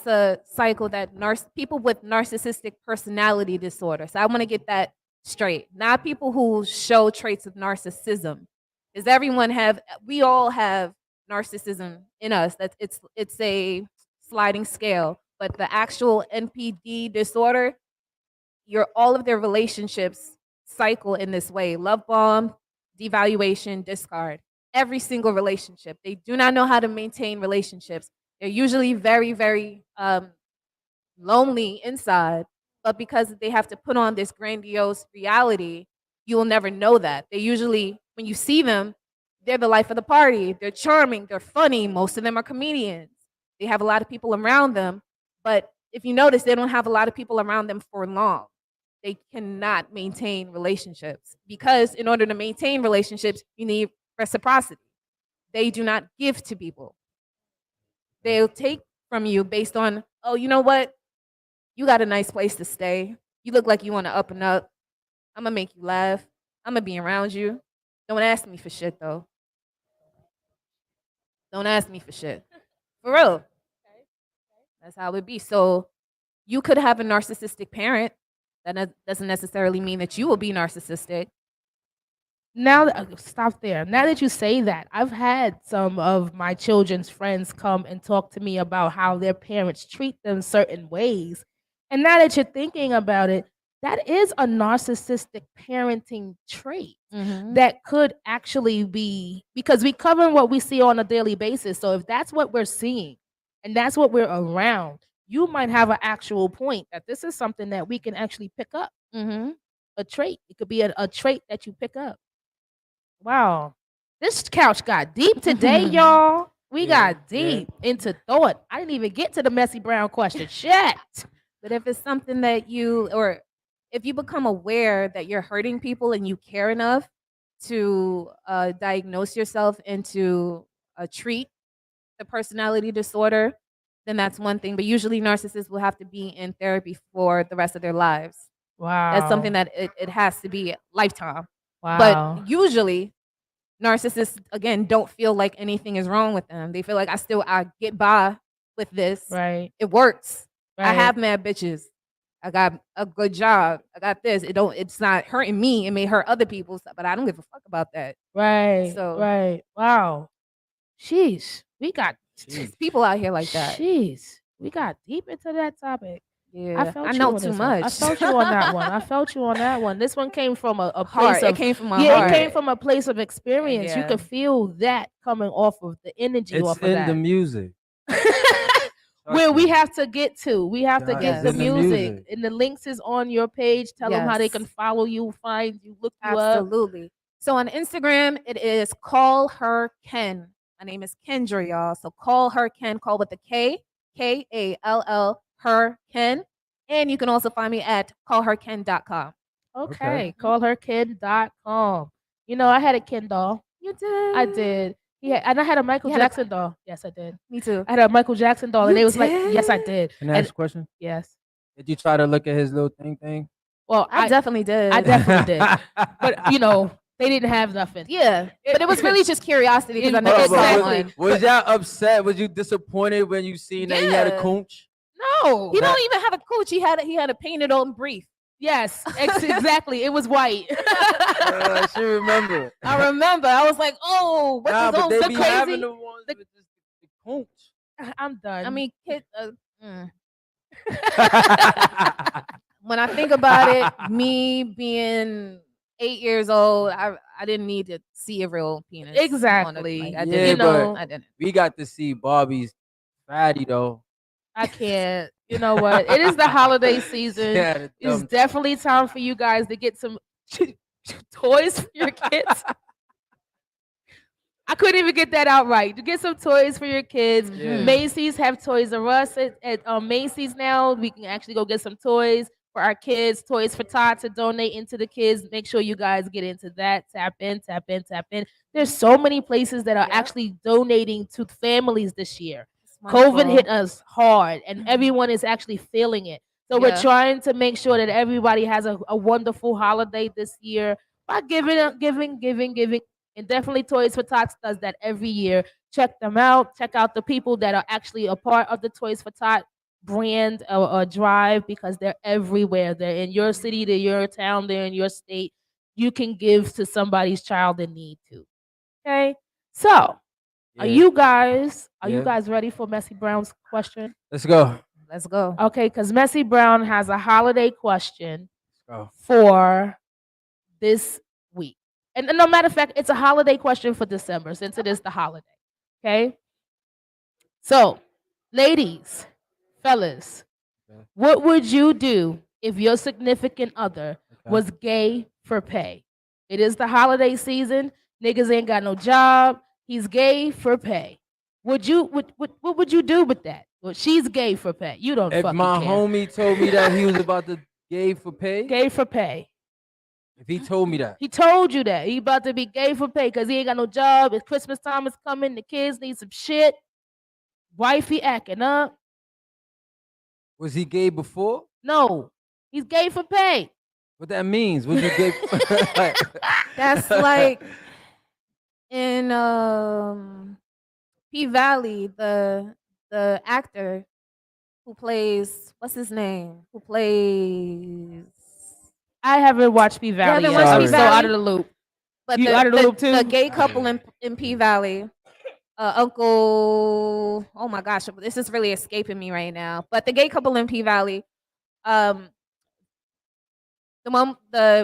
a cycle that people with narcissistic personality disorder. So I want to get that straight. Not people who show traits of narcissism, because we all have narcissism in us. That it's a sliding scale, but the actual NPD disorder, all of their relationships cycle in this way: love bomb, devaluation, discard. Every single relationship. They do not know how to maintain relationships. They're usually very, very lonely inside, but because they have to put on this grandiose reality, you will never know that. They usually, when you see them, they're the life of the party. They're charming. They're funny. Most of them are comedians. They have a lot of people around them, but if you notice, they don't have a lot of people around them for long. They cannot maintain relationships because in order to maintain relationships, you need reciprocity. They do not give to people. They'll take from you based on, oh, you know what? You got a nice place to stay. You look like you want to up and up. I'm going to make you laugh. I'm going to be around you. Don't ask me for shit, though. Don't ask me for shit. For real. That's how it be. So you could have a narcissistic parent. That doesn't necessarily mean that you will be narcissistic. Now, stop there. Now that you say that, I've had some of my children's friends come and talk to me about how their parents treat them certain ways. And now that you're thinking about it, that is a narcissistic parenting trait that could actually be, because we cover what we see on a daily basis. So if that's what we're seeing and that's what we're around, you might have an actual point that this is something that we can actually pick up. A trait. It could be a trait that you pick up. Wow. This couch got deep today, y'all. We got deep into thought. I didn't even get to the messy brown question. Shit. But if it's something that if you become aware that you're hurting people and you care enough to diagnose yourself and to treat the personality disorder, then that's one thing. But usually narcissists will have to be in therapy for the rest of their lives. Wow. That's something that it has to be lifetime. Wow. But usually narcissists, again, don't feel like anything is wrong with them. They feel like I get by with this. Right. It works. Right. I have mad bitches. I got a good job. I got this. It's not hurting me. It may hurt other people, but I don't give a fuck about that. Right. So right. Wow. Sheesh. We got people out here like that. Jeez. We got deep into that topic. Yeah. I know you on too this much. One. I felt you on that one. I felt you on that one. This one came from a Heart. place of, It came from my yeah, heart. it came from a place of experience. You Yeah. could feel that coming off of the energy It's off of in that. the music. Where we have to get to. We have to Yeah, get it's the in the music. music. And the links is on your page. Tell them how they can Yes. follow you, find you, look you up. Absolutely. So on Instagram, it is Call Her Ken. My name is Kendra, y'all. So Call Her Ken. Call with the K, Kall, Her Ken. And you can also find me at callherken.com. Okay. Callherkid.com. You know, I had a Ken doll. You did? I did. Yeah, and I had a Michael You had a- Jackson doll. Yes, I did. Me too. I had a Michael Jackson doll, and You it was like, yes, I did? did. Can I And ask a question? yes. Did you try to look at his little thing? Well, I definitely did. I definitely did. But you know, they didn't have nothing. Yeah. But it was really just curiosity because I Hold never on, saw but one. Was y'all upset? Was you disappointed when you seen that he had a Yeah. conch? No. He don't even have a cooch. He had a painted on brief. Yes, exactly. It was white. I should remember. I remember. I was like, oh, what's Nah, his but own they so be crazy? having the ones with just the conch. I'm done. I mean, when I think about it, me being 8 years old, I didn't need to see a real penis. Exactly. I Yeah, didn't. You know, I didn't. we got to see Barbie's fatty though. I can't. You know what? It is the holiday season. Yeah, the It's dumb- definitely time for you guys to get some toys for your kids. I couldn't even get that out right. To get some toys for your kids. Yeah. Macy's have Toys R Us at Macy's now. We can actually go get some toys for our kids. Toys for Tots to donate into the kids. Make sure you guys get into that. Tap in, tap in, tap in. There's so many places that are actually donating to families this year. COVID hit us hard, and everyone is actually feeling it. So we're trying to make sure that everybody has a wonderful holiday this year by giving. And definitely Toys for Tots does that every year. Check them out. Check out the people that are actually a part of the Toys for Tots brand or drive, because they're everywhere. They're in your city, they're your town, they're in your state. You can give to somebody's child in need too. Okay? So, are you guys ready for Messy Brown's question? Let's go. Let's go. Okay, because Messy Brown has a holiday question Let's go. for this week. And no matter of fact, it's a holiday question for December since it is the holiday. Okay? So, ladies, fellas, what would you do if your significant other was gay for pay? It is the holiday season. Niggas ain't got no job. He's gay for pay. What would you do with that? Well, she's gay for pay. You don't If fucking my care. homie told me that he was about to gay for pay, Gay for pay. if he told me that, He told you that. He about to be gay for pay because he ain't got no job. It's Christmas time is coming. The kids need some shit. Wifey acting up. was he gay before? No. He's gay for pay. What that means? Was you gay? That's like in P Valley, the actor who plays, what's his name? Who plays? I haven't watched P Valley haven't yet. watched I'm P so Valley? out of the loop. But You out of the loop too? The gay couple in P Valley, Uncle. Oh my gosh, this is really escaping me right now. But the gay couple in P Valley, the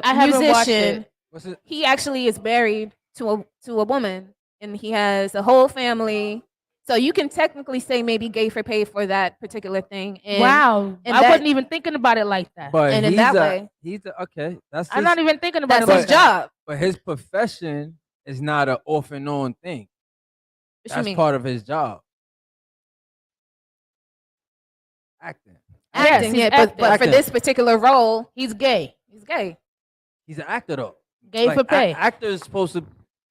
haven't watched musician, it. What's it? he actually is married to a woman, and he has a whole family. So you can technically say maybe gay for pay for that particular thing. And, Wow. and I that- wasn't even thinking about it like that. But And in he's that a, way- he's a, okay. That's I'm his, not even thinking about That's it his like that. job. But his profession is not an off and on thing. What you That's mean? part of his job. Acting. Acting, he's yeah, acting. but for this particular role, He's gay. he's gay. He's an actor though. Gay Like, for pay. Actor is supposed to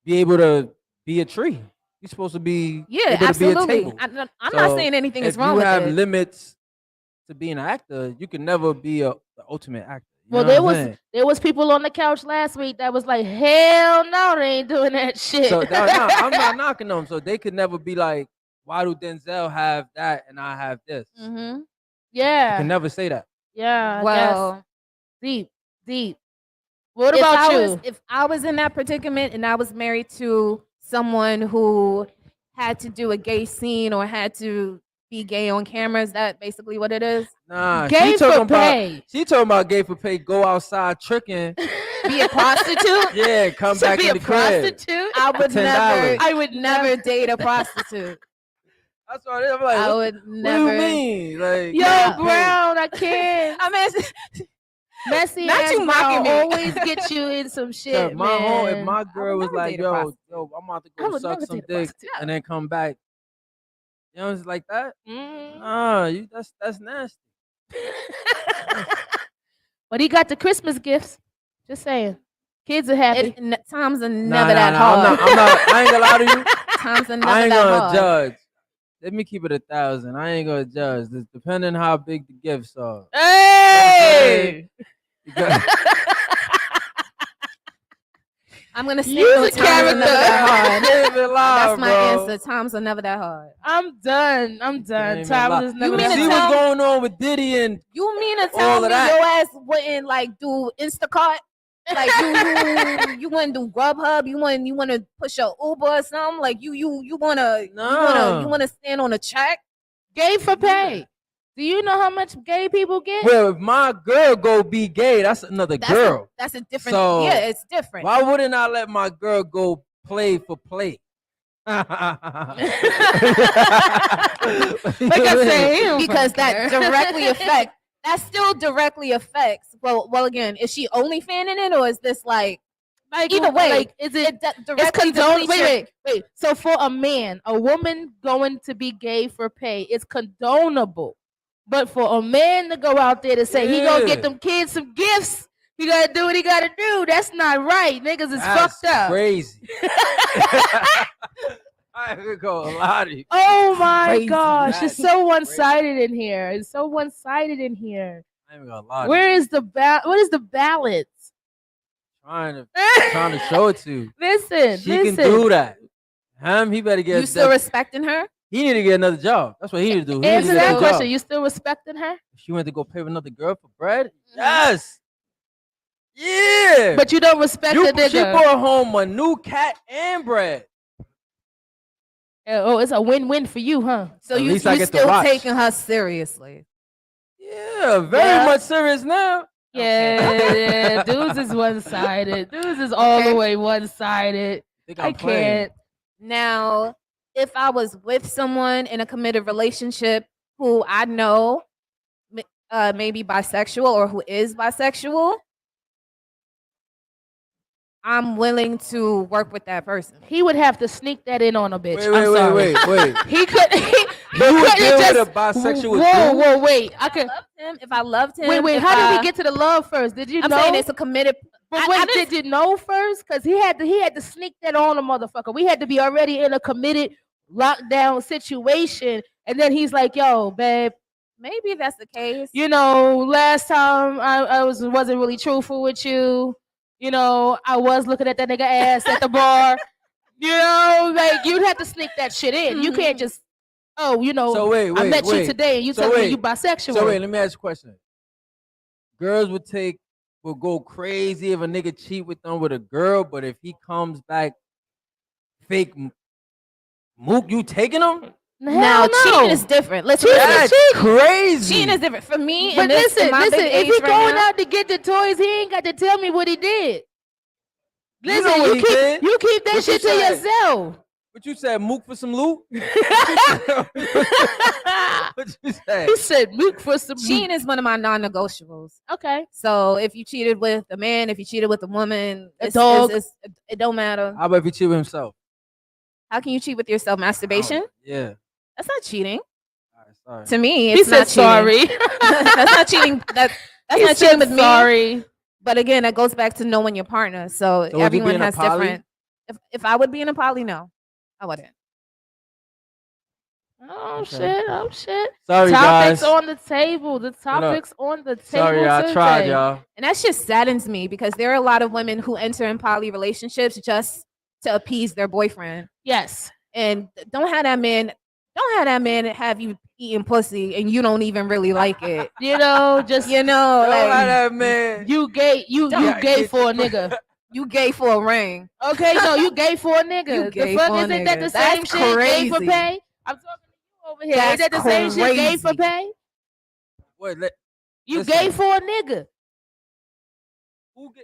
be able to be a tree. He's supposed to be Yeah, able absolutely. to be a table. I'm not So saying anything is if wrong you with have it. limits to being an actor, you can never be the ultimate actor. You Well, know there what I'm was saying? there was people on the couch last week that was like, hell no, they ain't doing that shit. So I'm not knocking them. So they could never be like, why do Denzel have that and I have this? Mm-hmm. You yeah. can never say that. Yeah. I guess. Well, Deep. What about you? If I was in that predicament and I was married to someone who had to do a gay scene or had to be gay on camera, is that basically what it is? Nah, Gay she for talking pay. about she talking about gay for pay. Go outside tricking, Be a prostitute? yeah, come To back be in a the crib. prostitute? I would $10. never. I would never date a prostitute. That's what I'm like. I what, would what never. do you mean? Like, Yo, Yeah. Brown, I can't. I mean, Messy Not ass you mocking Brown me. always get you in some shit, if my home, if man. my girl was never like, date a yo, prostitute. I'm about to I go would suck never some date a dick prostitute. and then come back, you know, it's like that. Mhm. Nah, that's nasty. But he got the Christmas gifts. Just saying. Kids are happy. Times are Nah, never that hard. I'm not. I ain't gonna lie to you. Times are I never ain't that gonna hard. judge. Let me keep it 1,000. I ain't gonna judge. Depending how big the gifts are. Hey! You got- I'm gonna say Use no, a times are never that hard. Live it live, That's my bro. answer. Times are never that hard. I'm done. I'm done. Ain't Time gonna is lie. never You mean You to see done. tell- what's going on with Diddy and You mean to All tell of me that. your ass wouldn't like do Instacart? Like you wouldn't do Grubhub? You wanna push your Uber or something? Like you wanna Nah. stand on a check? Gay for pay. Do you know how much gay people get? Well, if my girl go be gay, that's another girl. That's a different. So, yeah, it's different. Why wouldn't I let my girl go play for play? Like I say, because that directly affects. That still directly affects. Well, again, is she only fanning it, or is this like either way? Like, is it it's condoned? Wait. So for a man, a woman going to be gay for pay, it's condonable. But for a man to go out there to say he gonna get them kids some gifts, he gotta do what he gotta do. That's not right. Niggas is fucked up. Crazy. I ain't gonna lie to you. Oh my Crazy. gosh, it's so one-sided in here. It's so one-sided in here. I ain't gonna lie. Where is the what is the balance? Trying to show it to you. Listen, She can do that. He better get. You still respecting her? He need to get another job. That's what he need to do. Answer that question. You still respecting her? She went to go pay with another girl for bread? Yes. Yeah. But you don't respect the nigga. She brought home a new cat and bread. Oh, it's a win-win for you, huh? So you still taking her seriously? Yeah, very much serious now. Yeah, dudes is one-sided. Dudes is all the way one-sided. I can't. Now, if I was with someone in a committed relationship who I know maybe bisexual or who is bisexual, I'm willing to work with that person. He would have to sneak that in on a bitch. Wait. He could. You would deal with a bisexual Whoa, wait. If I loved him. Wait. How did we get to the love first? Did you know? I'm saying it's a committed. But wait, did you know first? Because he had to sneak that on a motherfucker. We had to be already in a committed lockdown situation, and then he's like, "Yo, babe, maybe that's the case. You know, last time I wasn't really truthful with you. You know, I was looking at that nigga ass at the bar. You know, like you'd have to sneak that shit in. You can't just, you know, so wait, I met you today and you tell me you bisexual. So wait, let me ask you a question. Girls will go crazy if a nigga cheat with them with a girl, but if he comes back fake mook, you taking him? Now cheating is different. Let's That's crazy. Cheating is different for me. But listen, if he going out to get the toys, he ain't got to tell me what he did. Listen, you keep that shit to yourself. What you said, mook for some loot? What you said? He said mook for some loot. Cheating is one of my non-negotiables. Okay. So if you cheated with a man, if you cheated with a woman, a dog, it don't matter. How about if he cheated with himself? How can you cheat with yourself? Masturbation? Yeah. That's not cheating. All right, to me, it's not sorry. That's not cheating. That's not cheating with me. Sorry. But again, that goes back to knowing your partner. So everyone has different. If I would be in a poly, no, I wouldn't. Oh shit! Sorry, topics guys. on the table. The topics on the table. Sorry, I tried, y'all. And that just saddens me because there are a lot of women who enter in poly relationships just to appease their boyfriend. Yes. And don't have that man have you eating pussy and you don't even really like it. You know, just like, that man. You gay for a nigga. You gay for a ring. Okay, no, you gay for a nigga. You gay the fuck for a isn't nigga. that the same That's shit? crazy. Gay for pay? I'm talking to you over here. That's Ain't that the same shit? Gay for crazy. pay? What? You gay for a nigga? What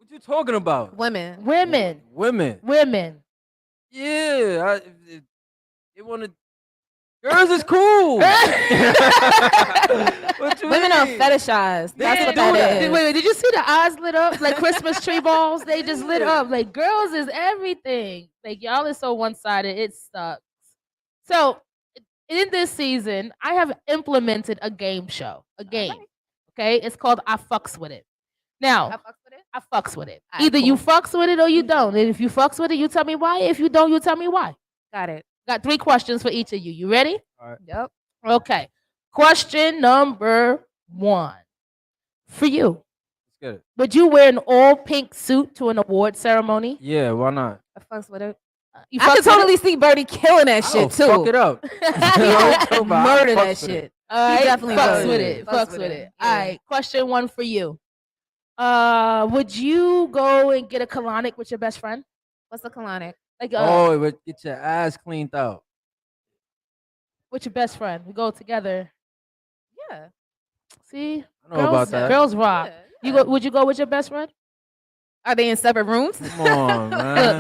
you talking about? Women. Yeah, they want to. Girls is cool. Women are fetishized. That's what that is. Wait, did you see the eyes lit up like Christmas tree balls? They just lit up. Like girls is everything. Like y'all is so one-sided. It sucks. So in this season, I have implemented a game show. A game. Okay, it's called I Fucks With It. Now, I fucks with it. Either you fucks with it or you don't. And if you fucks with it, you tell me why. If you don't, you tell me why. Got it. Got 3 questions for each of you. You ready? All right. Yep. Okay. Question number 1 for you. Let's get it. Would you wear an all pink suit to an award ceremony? Yeah, why not? I fucks with it. You I fucks can with totally it? see Birdie killing that shit too. Fuck it up. Murder that shit. All right. He definitely fucks would. with it. Fucks with it. All Yeah. right. Question 1 for you. Would you go and get a colonic with your best friend? What's the colonic? Like But get your ass cleaned out. With your best friend. We go together. Yeah. See? I know about that. Girls rock. Yeah, You yeah. go would you go with your best friend? Are they in separate rooms? Come on, man.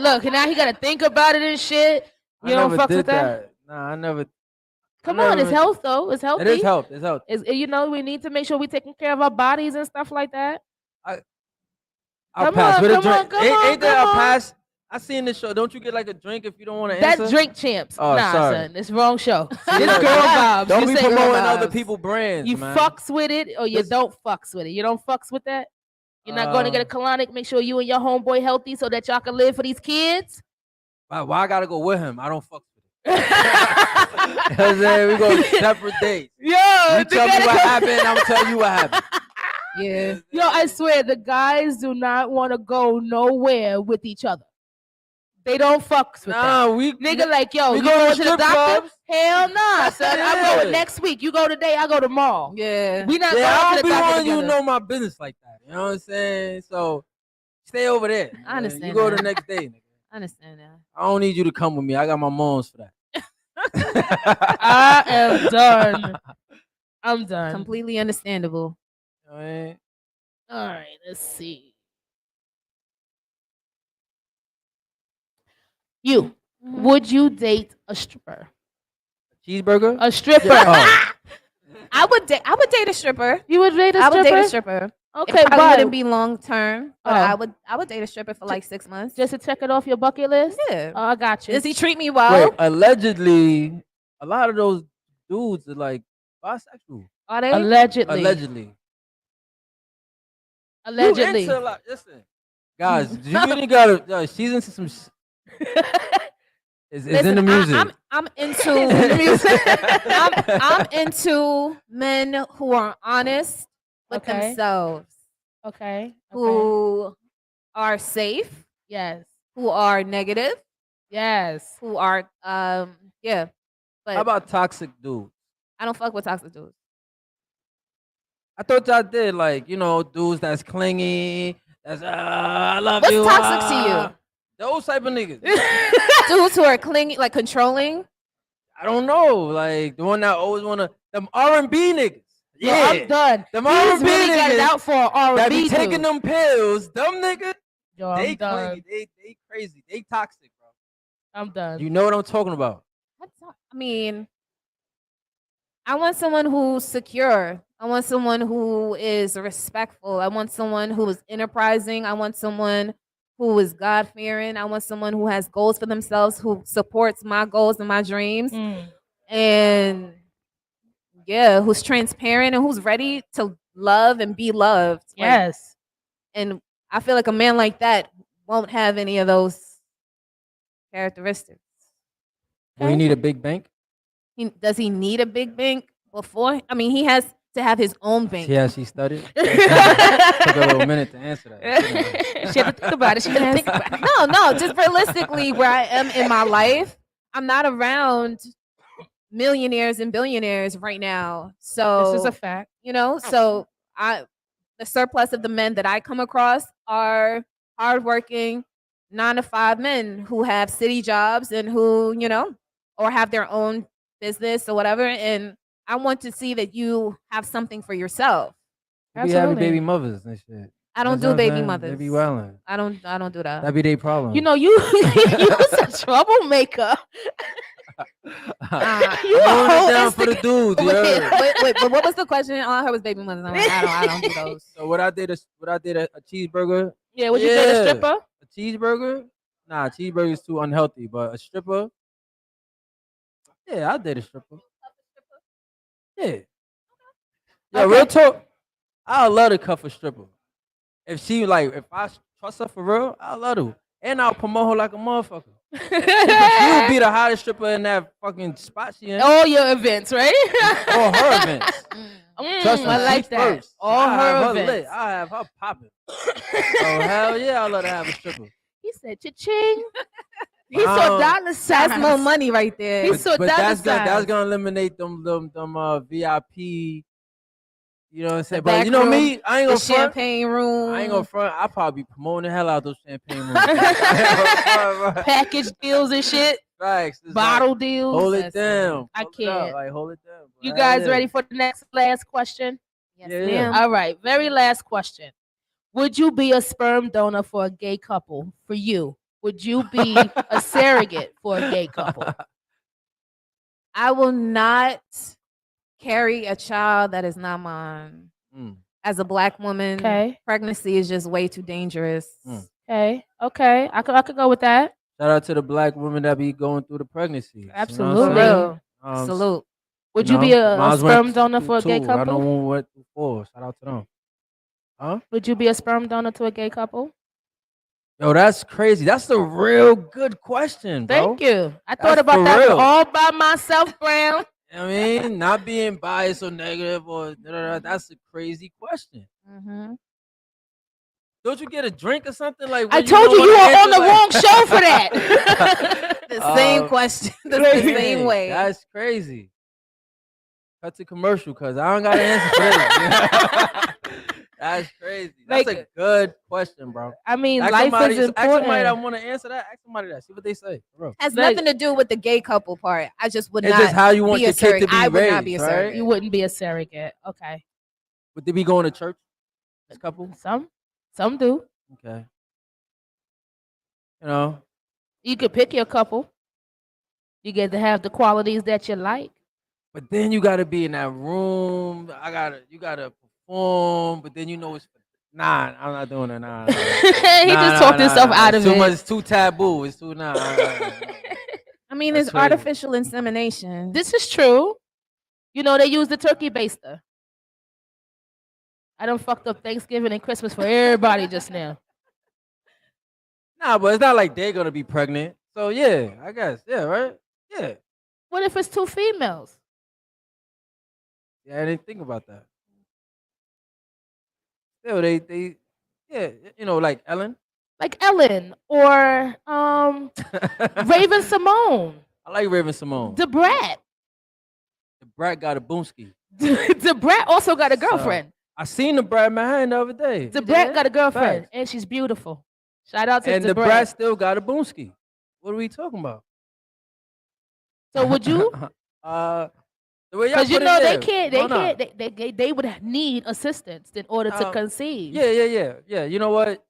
Look. And now he gotta think about it and shit. You I don't never fuck did with that? that. Nah, I never. Come I on, it's never- health though. It's healthy. It is health. It's health. You know, we need to make sure we taking care of our bodies and stuff like that. I'll Come pass on, with a come on, drink. come Ain't, on, ain't that come a on. pass? I seen this show. Don't you get like a drink if you don't want to answer? That's Drink Champs. Oh, nah, sorry. son. It's wrong show. See, This look, girl vibes. Don't You be say girl promoting other vibes. people's brands, You man. fucks with it or you Listen. don't fucks with it. You don't fucks with that? You're not going to get a colonic. Make sure you and your homeboy healthy so that y'all can live for these kids. Why I gotta go with him? I don't fuck with it. We go separate dates. Yo, You tell me what happened, I'm gonna tell you what happened. Yeah. Yo, I swear the guys do not want to go nowhere with each other. They don't fucks with that. we Nigga, like, yo, we you go to going to the strip doctor? clubs. Hell nah, son. I'm Yeah. going next week. You go today, I go tomorrow. Yeah. We not Yeah, I going don't to be the doctor wanting you to together. know my business like that. You know what I'm saying? So stay over there. I understand You go that. the next day, nigga. I understand that. I don't need you to come with me. I got my moms for that. I am done. I'm done. Completely understandable. You know what I mean? All right, let's see. You, would you date a stripper? Cheeseburger? A stripper. Oh. I would date a stripper. You would date a I stripper? would date a stripper. Okay, It probably but wouldn't be long term, but Oh. I would date a stripper for like 6 months. just to check it off your bucket list? Yeah. Oh, I got you. Does he treat me well? Wait, allegedly, a lot of those dudes are like bisexual. Are they? Allegedly. Allegedly. Allegedly. You into a lot. Listen, guys, you really gotta season some. It's in the music. I'm into I'm into men who are honest with Okay. themselves, Okay. who are safe, Yes. who are negative, Yes. who are yeah. But How about toxic dudes? I don't fuck with toxic dudes. I thought y'all did, like, dudes that's clingy. That's I love What's you. toxic to you? Those type of niggas. Dudes who are clingy, like controlling. I don't know, like the one that always wanna them R&B niggas. Yo, Yeah, I'm done. them He's R&B really got it niggas out for R&B that be taking dude. them pills. Them niggas, Yo, they I'm done. clingy. They crazy. They toxic, bro. I'm done. You know what I'm talking about? I mean, I want someone who's secure. I want someone who is respectful. I want someone who is enterprising. I want someone who is God fearing. I want someone who has goals for themselves, who supports my goals and my dreams. And yeah, who's transparent and who's ready to love and be loved. Like, Yes. and I feel like a man like that won't have any of those characteristics. Do you need a big bank? Does he need a big bank before? I mean, he has to have his own bank. Yeah, she studied. Took a little minute to answer that. She had to think about it. She had to think about it. No, just realistically, where I am in my life, I'm not around millionaires and billionaires right now. So This is a fact. so the surplus of the men that I come across are hardworking 9-to-5 men who have city jobs and who, or have their own business or whatever. And I want to see that you have something for yourself. They be having baby mothers and shit. I don't That's do what I'm baby saying. mothers. They be wildin'. I don't do that. That be their problem. You was a troublemaker. You a I'm whole down for the dudes. Wait, Yeah. but what was the question? All I heard was baby mothers. I don't do those. So would I did a cheeseburger? Yeah, would you date a Yeah. stripper? A cheeseburger? Nah, cheeseburger is too unhealthy. But a stripper? Yeah, I did a stripper. Yeah. Yeah, real talk. I love to cuff a stripper. If I trust her for real, I love her. And I'll promote her like a motherfucker. She would be the hottest stripper in that fucking spot she in. All your events, right? All her events. Trust me, I like she's that. first. All I have her lit. events. I have her popping. Oh hell yeah, I love to have a stripper. He said, cha-ching. He Wow. saw dollar signs. That's more money right there. He saw But dollar that's signs. gonna eliminate them VIP. You know what I'm saying? back But you know room, me, I ain't The gonna front. champagne room. I ain't gonna front. I probably be promoting the hell out those champagne rooms. Package deals and shit. Facts. It's bottle like, deals. hold it Listen, down. I Pump it up, can't. like hold it down. Bro. You Hell guys yeah. ready for the next last question? Yes, Yeah, ma'am. All right, very last question. Would you be a sperm donor for a gay couple? For you, would you be a surrogate for a gay couple? I will not carry a child that is not mine. Mm. As a black woman, Okay. pregnancy is just way too dangerous. Okay, I could go with that. Shout out to the black women that be going through the pregnancy. For Absolutely. real. Um, Salute. Would you be a Mine's sperm went donor through for a gay two. I know couple? one went through 4. Shout out to them. Huh? Would you be a sperm donor to a gay couple? Yo, that's crazy. That's a real good question, bro. Thank you. I thought That's about for that real. all by myself, Brown. I mean, not being biased or negative or that's a crazy question. Mm-hmm. Don't you get a drink or something like? I when told don't you you wanna were on answer, the wrong show for that. The same question, the same Dang, way. That's crazy. Cut to commercial because I don't got an answer for this. That's crazy. That's Like, a good question, bro. I mean, Ask life somebody, is ask somebody that important. want to answer that. Ask somebody that. See what they say. For real. Has Like- nothing to do with the gay couple part. I just would It's not just how you want be your a kid to surrogate. be I would not be a raised, right? surrogate. You wouldn't be a surrogate. Okay. Would they be going to church? This couple? Some do. Okay. You know, You could pick your couple. You get to have the qualities that you like. but then you gotta be in that room. You gotta perform, but then you know it's nah, I'm not doing it. Nah. He just talked himself out of It's too it. much, it's too taboo. It's too nah. I mean, That's it's crazy. artificial insemination. This is true. You know, they use the turkey baster. I done fucked up Thanksgiving and Christmas for everybody just now. Nah, but it's not like they're gonna be pregnant. So yeah, I guess. Yeah, right? Yeah. What if it's two females? Yeah, I didn't think about that. Still, they yeah, you know, like Ellen. Like Ellen or Raven Simone. I like Raven Simone. The Brat. The brat got a boomski. The Brat also got a girlfriend. I seen the brat man the other day. The Brat got a girlfriend, Facts. and she's beautiful. Shout out to And the the Brat. brat still got a boomski. What are we talking about? So would you? The way y'all Because you put it know they there, can't. why not? They would need assistance in order to conceive. Yeah. You know what?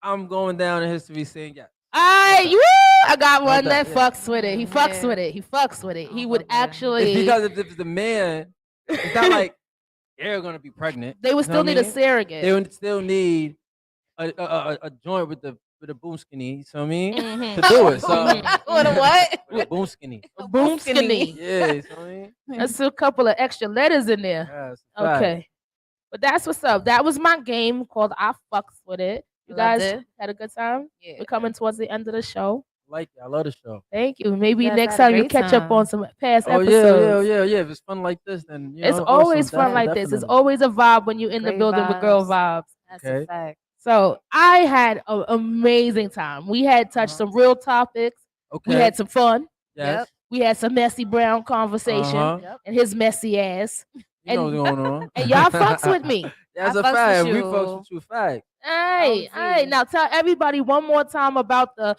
I'm going down in history saying yes. I got one that, that yeah. fucks with it. He fucks Yeah. with it. He fucks with it. He would fuck with it. actually. It's because if it's the man, it's not like they're gonna be pregnant. They would You know still what I need a mean? surrogate. They would still need a joint with a boom skinny. You know what I mean? Mhm. To do it. So What a what? with a boom skinny. Boom skinny. Yeah, you know what I mean? That's a couple of extra letters in there. Yeah, it's a fact. Okay. But that's what's up. That was my game called I Fucks With It. You Loved guys it. had a good time? Yeah. We're coming towards the end of the show. Like it. I love the show. Thank you. Maybe Yes, next I had a time you great catch up time. on some past Oh episodes. yeah. If it's fun like this, then you It's know, always awesome. fun like this. It's Definitely. always a vibe when you're in the Great building with girl vibes. vibes. That's Okay. a fact. So I had an amazing time. We had touched some real topics. Okay. We had some fun. yes. We had some messy Brown conversation Uh-huh. and his messy ass. You know what's going on. And y'all fucks with me. That's I a fucks fact. with We you. fucks with you. Fact. Hey, OG. hey. Now tell everybody one more time about the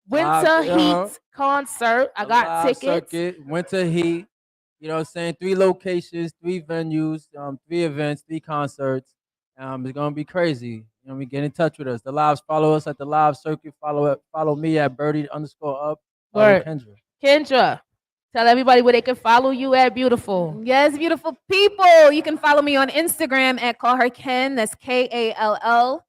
Winter Live, uh-huh. Heat concert. I The got live tickets. Circuit, Winter Heat. You know what I'm saying? 3 locations, 3 venues, 3 events, 3 concerts. It's gonna be crazy. You know, we get in touch with us. The lives follow us at the live circuit. Follow me at Birdie_up. Word. Kendra. Kendra, tell everybody where they can follow you at, beautiful. Yes, beautiful people. You can follow me on Instagram at Call Her Ken. That's KALLHERKEN.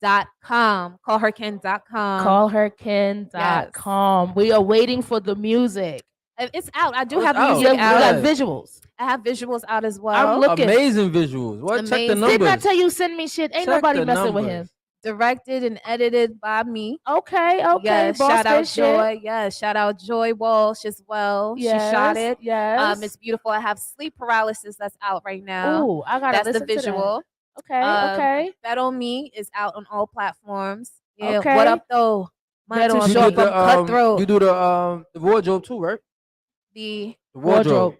KALLHERKEN.com. Callherken.com. Callherken.com. We are waiting for the music. It's out. I do Oh, it's have out. music You out. got Yeah. visuals. I have visuals out as well. I'm looking. Amazing visuals. What? Check the Amazing. numbers. Didn't I tell you send me shit? Ain't Check nobody the messing with him. numbers. Directed and edited by me. Okay. Yes, boss shout out bitch shit. Joy. Yes, shout out Joy Walsh as well. Yes, She shot it. Yes. It's beautiful. I have Sleep Paralysis that's out right now. Ooh, I gotta That's the listen to that. visual. Okay. Okay. Bet on Me is out on all platforms. Yeah. Okay. What up though? Mine Bet too on You short do from Cutthroat. you do the wardrobe too, right? The The wardrobe.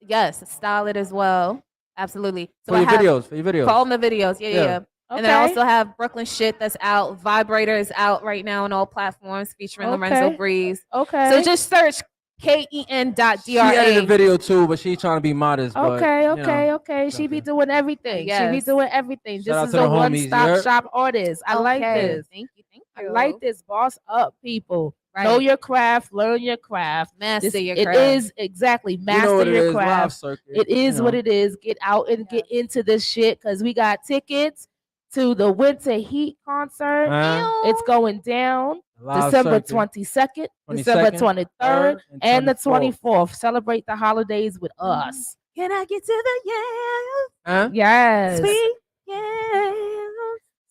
yes, style it as well. Absolutely. So For I your have videos. For your videos. for all my videos. Yeah. Yeah. And then I Okay. also have Brooklyn Shit that's out. Vibrator is out right now on all platforms featuring Lorenzo Okay. Breeze. Okay. So just search KEN.DRA. She edited the video too, but she trying to be modest. Okay, But, okay. She be doing everything. She be Yes. doing everything. Shout This out is to the a homies, you one-stop heard? shop artist. I like Okay. this. Thank you. I like this. Boss up, people. Know Right. your craft. Learn your craft. Master your It craft. is exactly You master know what it your is, live craft. circuit. It is what it is. Get out and get into this shit because we got tickets to the Winter Heat concert. It's going down Live December circuit. 22nd, December 22nd, 23rd, and the 24th. 24th. Celebrate the holidays with us. Can I get to the Huh? Yes. sweet yeah?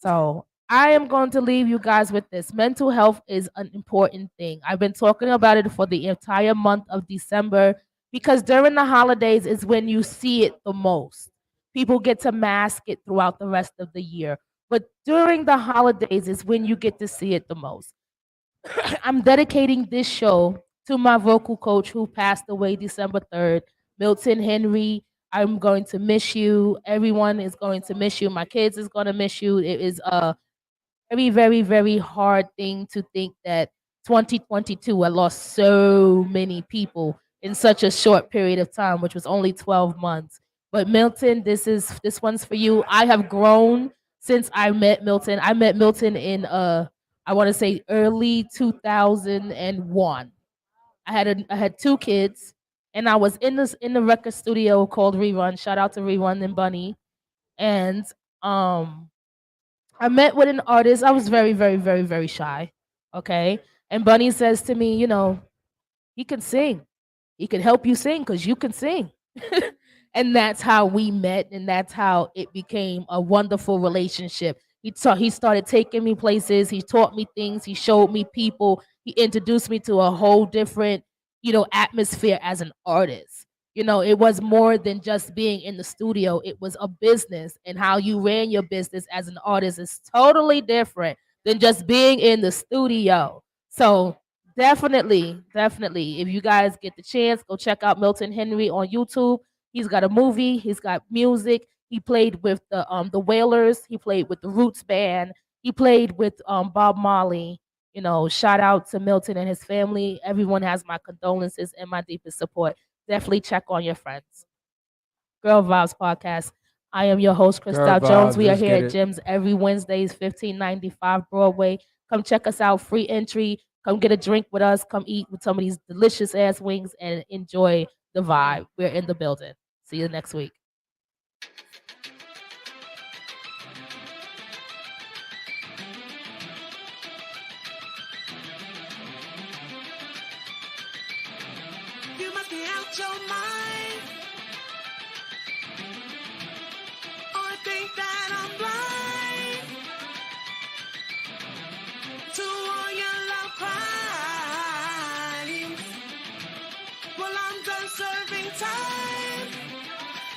So I am going to leave you guys with this. Mental health is an important thing. I've been talking about it for the entire month of December because during the holidays is when you see it the most. People get to mask it throughout the rest of the year. But during the holidays is when you get to see it the most. I'm dedicating this show to my vocal coach who passed away December 3rd, Milton Henry. I'm going to miss you. Everyone is going to miss you. My kids is going to miss you. It is a very, very, very hard thing to think that 2022 I lost so many people in such a short period of time, which was only 12 months. But Milton, this one's for you. I have grown since I met Milton. I met Milton in I want to say early 2001. I had two kids, and I was in the record studio called Rerun. Shout out to Rerun and Bunny, and I met with an artist. I was very, very, very, very shy. Okay, and Bunny says to me, you know, he can sing. He can help you sing because you can sing. And that's how we met, and that's how it became a wonderful relationship. He started taking me places. He taught me things. He showed me people. He introduced me to a whole different, atmosphere as an artist. It was more than just being in the studio. It was a business, and how you ran your business as an artist is totally different than just being in the studio. So definitely, if you guys get the chance, go check out Milton Henry on YouTube. He's got a movie. He's got music. He played with the Wailers. He played with the Roots Band. He played with Bob Marley. Shout out to Milton and his family. Everyone has my condolences and my deepest support. Definitely check on your friends. Girl Vibes Podcast. I am your host, Christal Jones. We are let's here get at it. Jim's every Wednesdays, 1595 Broadway. Come check us out. Free entry. Come get a drink with us. Come eat with some of these delicious ass wings and enjoy the vibe. We're in the building. See you next week. You must be out your mind. Or think that I'm blind to all your love crimes. Well, I'm done serving time.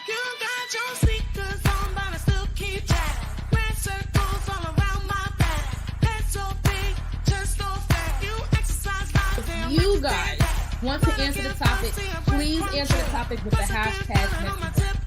You got your sneakers on, but I still keep track. Red circles all around my back. Head so big, just so fat. You exercise my damn. You guys want to answer the topic, please answer the topic with the hashtag.